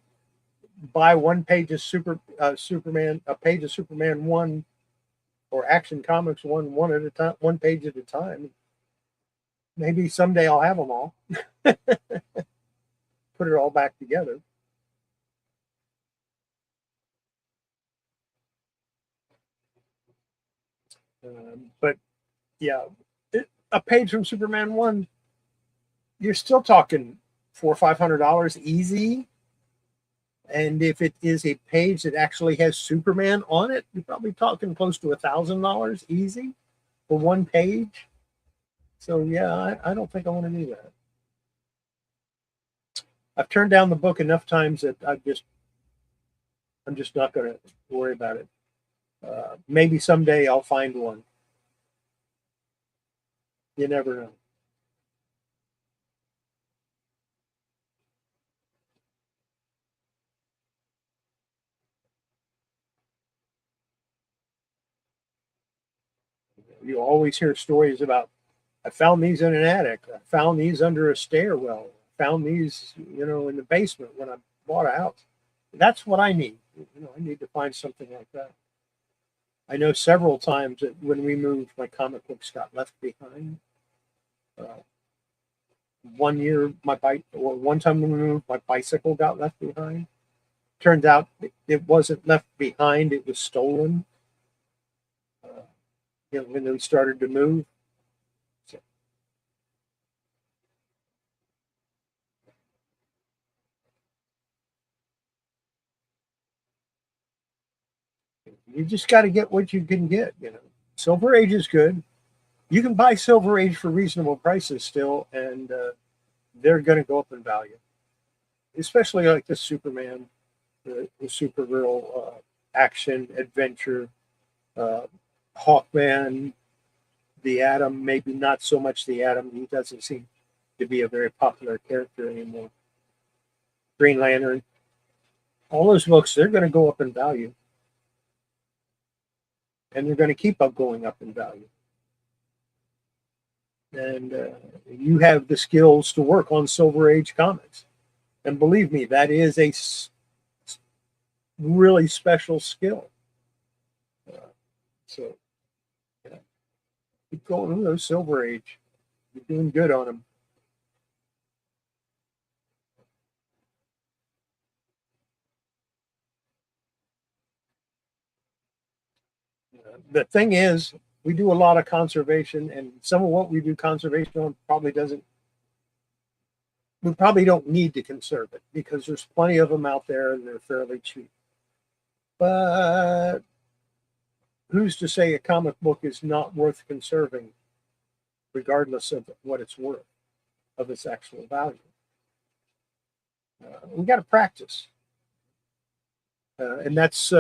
buy one page of Superman, a page of Superman 1 or Action Comics one at a time, one page at a time. Maybe someday I'll have them all. Put it all back together. But yeah, a page from Superman 1, you're still talking $400 or $500 easy. And if it is a page that actually has Superman on it, you're probably talking close to $1,000 easy for one page. So yeah, I don't think I want to do that. I've turned down the book enough times that I'm just not going to worry about it. Maybe someday I'll find one. You never know. You always hear stories about, I found these in an attic. I found these under a stairwell. I found these, in the basement when I bought a house. That's what I need. I need to find something like that. I know several times that when we moved, my comic books got left behind. One year, one time when we moved, my bicycle got left behind. Turns out it wasn't left behind; it was stolen. When we started to move. So, you just got to get what you can get. Silver Age is good. You can buy Silver Age for reasonable prices still, and they're going to go up in value. Especially like the Superman, the Supergirl, action adventure, Hawkman, the Atom. Maybe not so much the Atom. He doesn't seem to be a very popular character anymore. Green Lantern. All those books, they're going to go up in value. And they're going to keep going up in value. And you have the skills to work on Silver Age comics. And believe me, that is a really special skill. So, keep going with those Silver Age. You're doing good on them. The thing is, we do a lot of conservation, and some of what we do conservation on we probably don't need to conserve it because there's plenty of them out there and they're fairly cheap. But who's to say a comic book is not worth conserving, regardless of what it's worth, of its actual value? We got to practice. And that's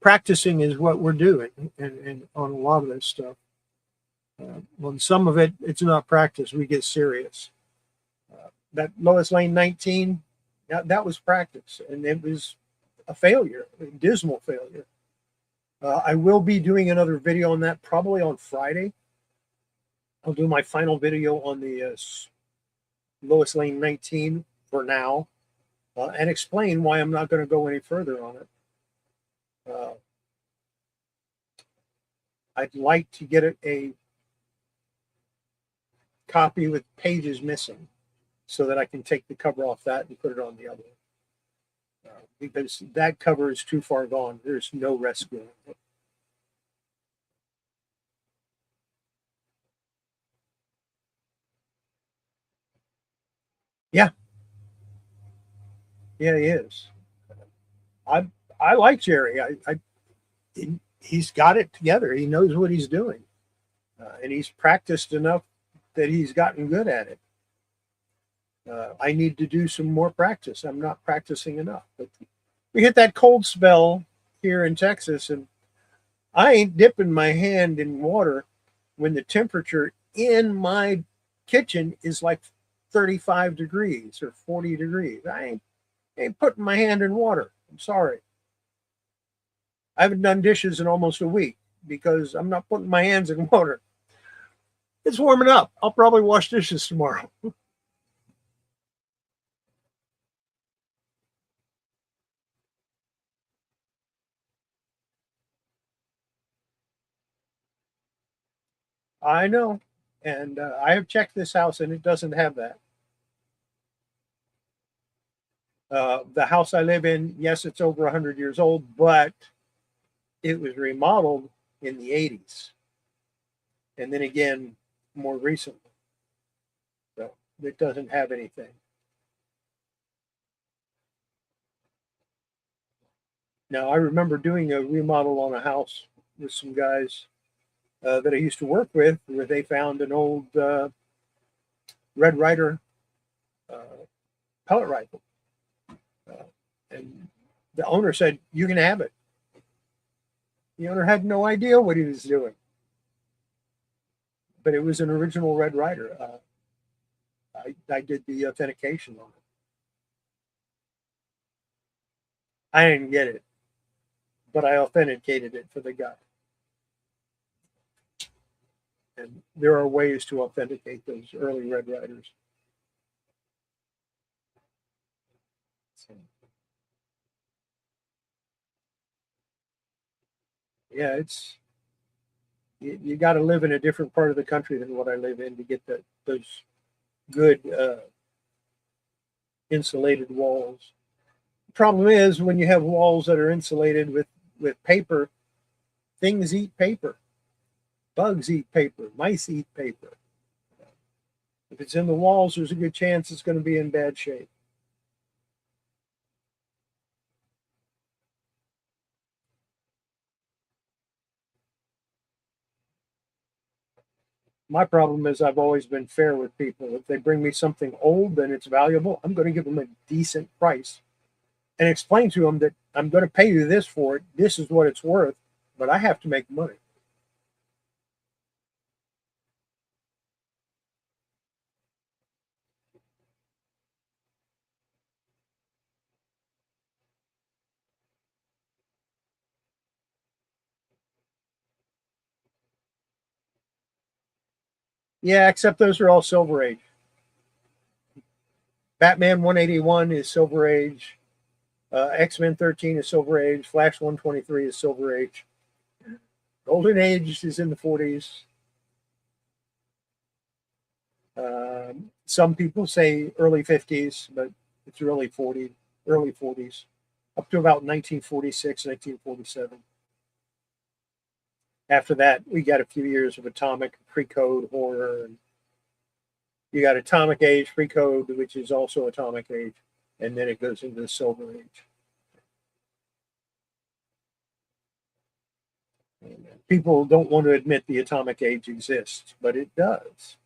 practicing is what we're doing and on a lot of this stuff. On some of it, it's not practice. We get serious. That Lois Lane 19, that was practice, and it was a failure, a dismal failure. I will be doing another video on that probably on Friday. I'll do my final video on the Lois Lane 19 for now and explain why I'm not going to go any further on it. I'd like to get a copy with pages missing so that I can take the cover off that and put it on the other one. Because that cover is too far gone. There's no rescuing it. Yeah. Yeah, he is. I like Jerry. He's got it together. He knows what he's doing. And he's practiced enough that he's gotten good at it. I need to do some more practice. I'm not practicing enough. But we hit that cold spell here in Texas, and I ain't dipping my hand in water when the temperature in my kitchen is like 35 degrees or 40 degrees. I ain't putting my hand in water. I'm sorry. I haven't done dishes in almost a week because I'm not putting my hands in water. It's warming up. I'll probably wash dishes tomorrow. I know. And I have checked this house and it doesn't have that. The house I live in, yes, it's over 100 years old, but it was remodeled in the 80s. And then again, more recently. So it doesn't have anything. Now, I remember doing a remodel on a house with some guys that I used to work with, where they found an old Red Ryder uh, pellet rifle. Uh, and the owner said, "You can have it." The owner had no idea what he was doing, but it was an original Red Ryder. I did the authentication on it. I didn't get it, but I authenticated it for the guy. And there are ways to authenticate those early Red Ryders. So, yeah, it's you got to live in a different part of the country than what I live in to get those good insulated walls. The problem is when you have walls that are insulated with paper, things eat paper. Bugs eat paper. Mice eat paper. If it's in the walls, there's a good chance it's going to be in bad shape. My problem is I've always been fair with people. If they bring me something old and it's valuable, I'm going to give them a decent price and explain to them that I'm going to pay you this for it. This is what it's worth, but I have to make money. Yeah, except those are all Silver Age. Batman 181 is Silver Age. X-Men 13 is Silver Age. Flash 123 is Silver Age. Golden Age is in the 40s. Some people say early 50s, but it's really early 40s, up to about 1946, 1947. After that, we got a few years of atomic pre-code horror. And you got atomic age, pre-code, which is also atomic age, and then it goes into the Silver Age. And people don't want to admit the atomic age exists, but it does.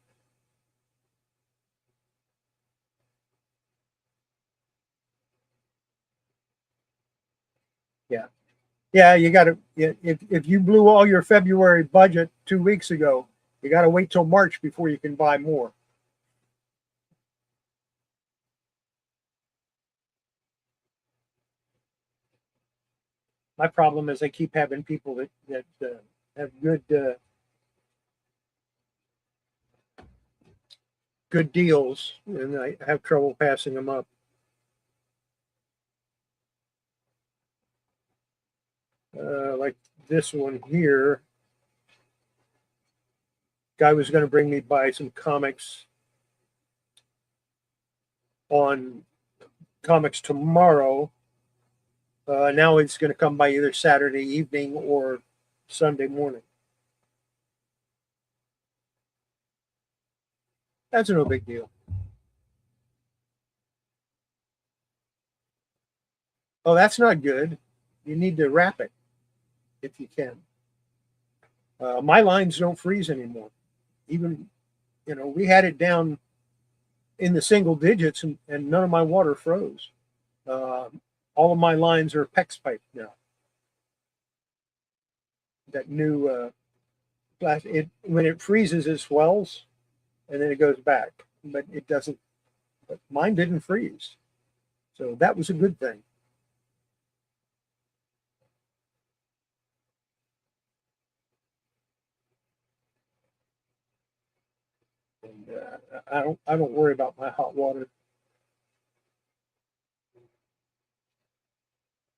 Yeah. Yeah, you got to, if you blew all your February budget 2 weeks ago, you got to wait till March before you can buy more. My problem is I keep having people that have good deals, and I have trouble passing them up. Like this one here, guy was going to bring me by some comics on comics tomorrow. Now it's going to come by either Saturday evening or Sunday morning. That's no big deal. Oh, that's not good. You need to wrap it if you can. My lines don't freeze anymore. Even, we had it down in the single digits and none of my water froze. All of my lines are PEX pipe now. That new glass, when it freezes, it swells and then it goes back, but it doesn't. But mine didn't freeze, so that was a good thing. And I don't worry about my hot water.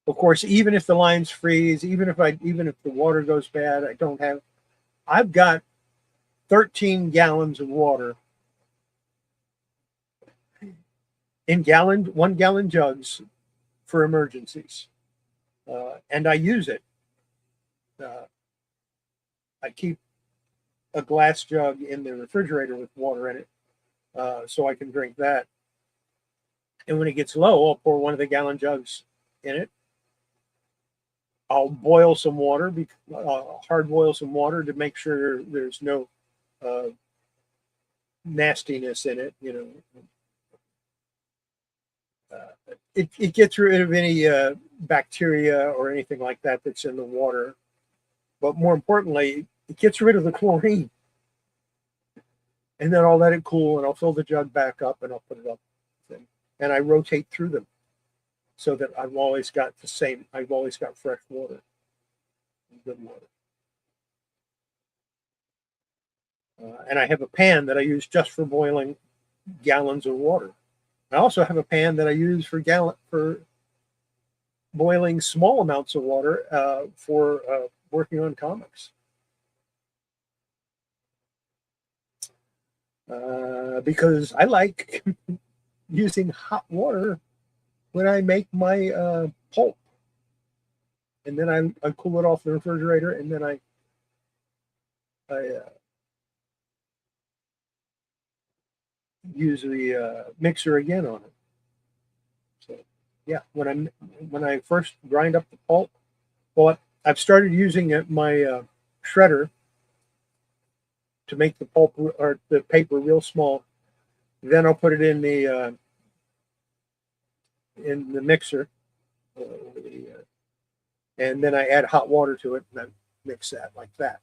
Of course, even if the lines freeze, even if the water goes bad, I've got 13 gallons of water in 1 gallon jugs for emergencies. And I use it. I keep a glass jug in the refrigerator with water in it, so I can drink that. And when it gets low, I'll pour one of the gallon jugs in it. I'll boil some water, hard boil some water to make sure there's no nastiness in it. It gets rid of any bacteria or anything like that that's in the water. But more importantly, it gets rid of the chlorine. And then I'll let it cool, and I'll fill the jug back up, and I'll put it up. And I rotate through them so that I've always got fresh water, good water. And I have a pan that I use just for boiling gallons of water. I also have a pan that I use for boiling small amounts of water for working on comics. Because I like using hot water when I make my pulp. And then I cool it off the refrigerator, and then I use the mixer again on it. So yeah, when I first grind up the pulp, well, I've started using my shredder to make the pulp or the paper real small. Then I'll put it in the mixer, and then I add hot water to it, and I mix that like that.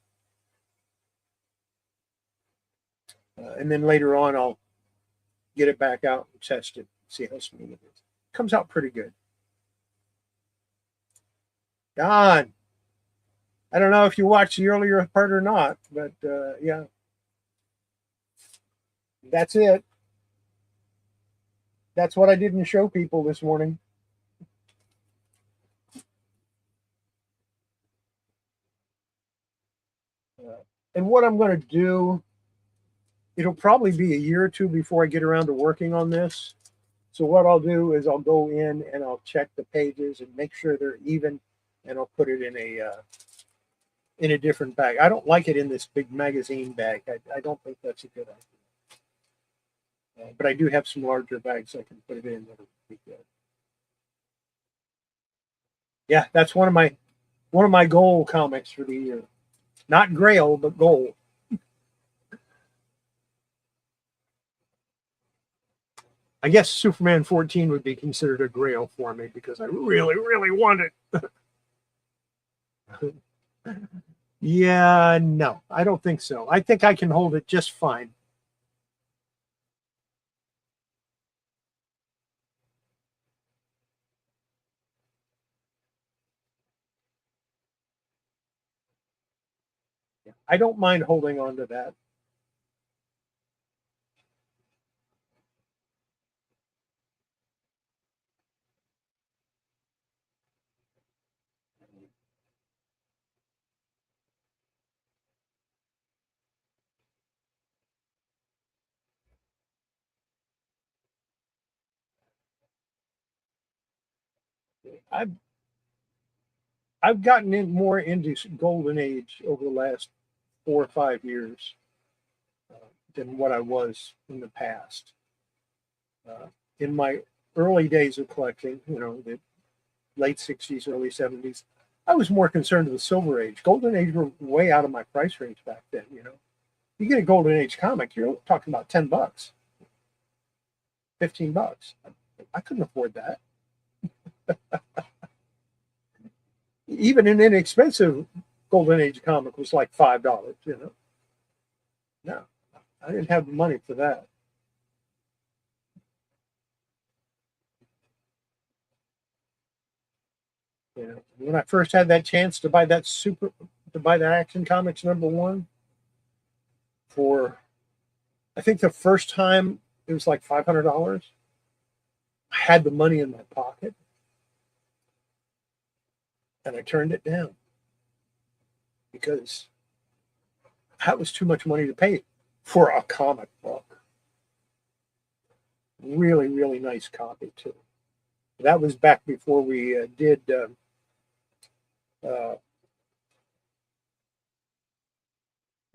And then later on, I'll get it back out and test it, see how smooth it is. Comes out pretty good. Don, I don't know if you watched the earlier part or not, but yeah, that's it. That's what I didn't show people this morning. And what I'm going to do, it'll probably be a year or two before I get around to working on this. So what I'll do is I'll go in and I'll check the pages and make sure they're even, and I'll put it in a different bag. I don't like it in this big magazine bag. I don't think that's a good idea. But I do have some larger bags I can put it in that would be good. Yeah, that's one of my goal comics for the year. Not Grail, but goal. I guess Superman 14 would be considered a Grail for me because I really, really want it. Yeah, no, I don't think so. I think I can hold it just fine. I don't mind holding on to that. I've gotten in more into Golden Age over the last 4 or 5 years than what I was in the past. In my early days of collecting, the late 60s, early 70s, I was more concerned with the Silver Age. Golden Age were way out of my price range back then. You get a Golden Age comic, you're talking about $10, $15. I couldn't afford that. Even an inexpensive Golden Age comic was like $5. No, I didn't have the money for that. When I first had that chance to buy that Action Comics #1 for, I think the first time it was like $500. I had the money in my pocket, and I turned it down because that was too much money to pay for a comic book. Really, really nice copy too. That was back before we did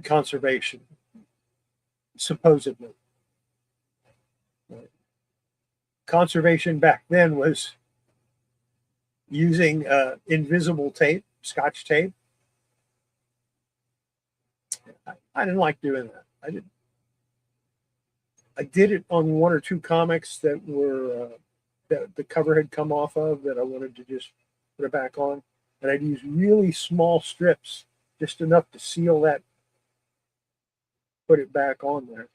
conservation, supposedly. Conservation back then was using invisible tape, Scotch tape. I didn't like doing that. I did it on one or two comics that were that the cover had come off of that I wanted to just put it back on, and I'd use really small strips, just enough to seal that, put it back on there.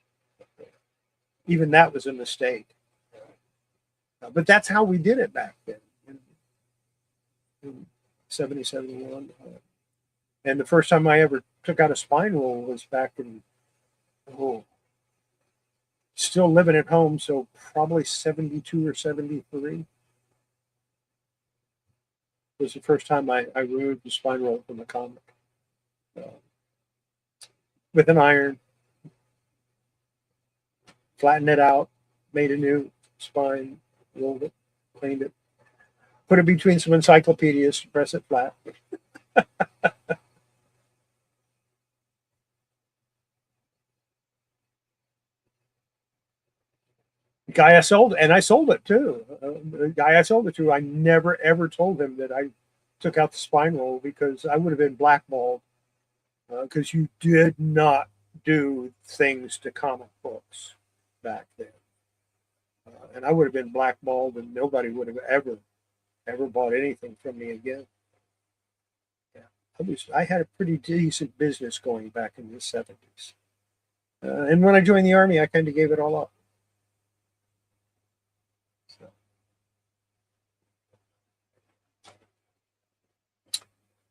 Even that was a mistake. But that's how we did it back then in 70, 71. And the first time I ever took out a spine roll was back in, still living at home, so probably 72 or 73 was the first time I removed the spine roll from the comic. With an iron, flattened it out, made a new spine, rolled it, cleaned it, put it between some encyclopedias to press it flat. The guy I sold, and I sold it too. The guy I sold it to, I never ever told him that I took out the spine roll, because I would have been blackballed, because you did not do things to comic books back then. And I would have been blackballed, and nobody would have ever bought anything from me again. Yeah, I had a pretty decent business going back in the 70s. And when I joined the Army, I kind of gave it all up. So.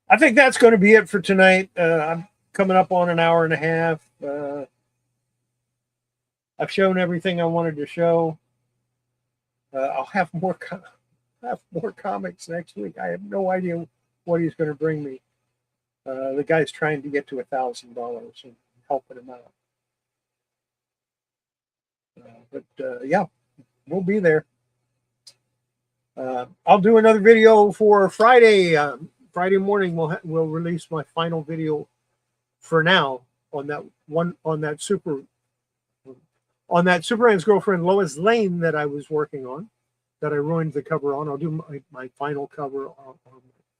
I think that's going to be it for tonight. I'm coming up on an hour and a half. I've shown everything I wanted to show. I'll have more comics next week. I have no idea what he's going to bring me. The guy's trying to get to $1,000 and helping him out. But yeah, we'll be there. I'll do another video for Friday. Friday morning we'll release my final video for now on that Superman's Girlfriend Lois Lane that I was working on, that I ruined the cover on. I'll do my final cover on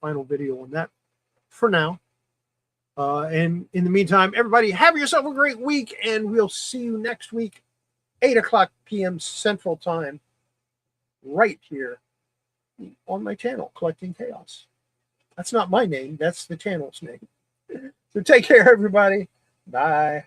final video on that for now. And in the meantime, everybody have yourself a great week, and we'll see you next week, 8:00 p.m. Central Time, right here on my channel, Kollecting Kaos. That's not my name. That's the channel's name. So take care, everybody. Bye.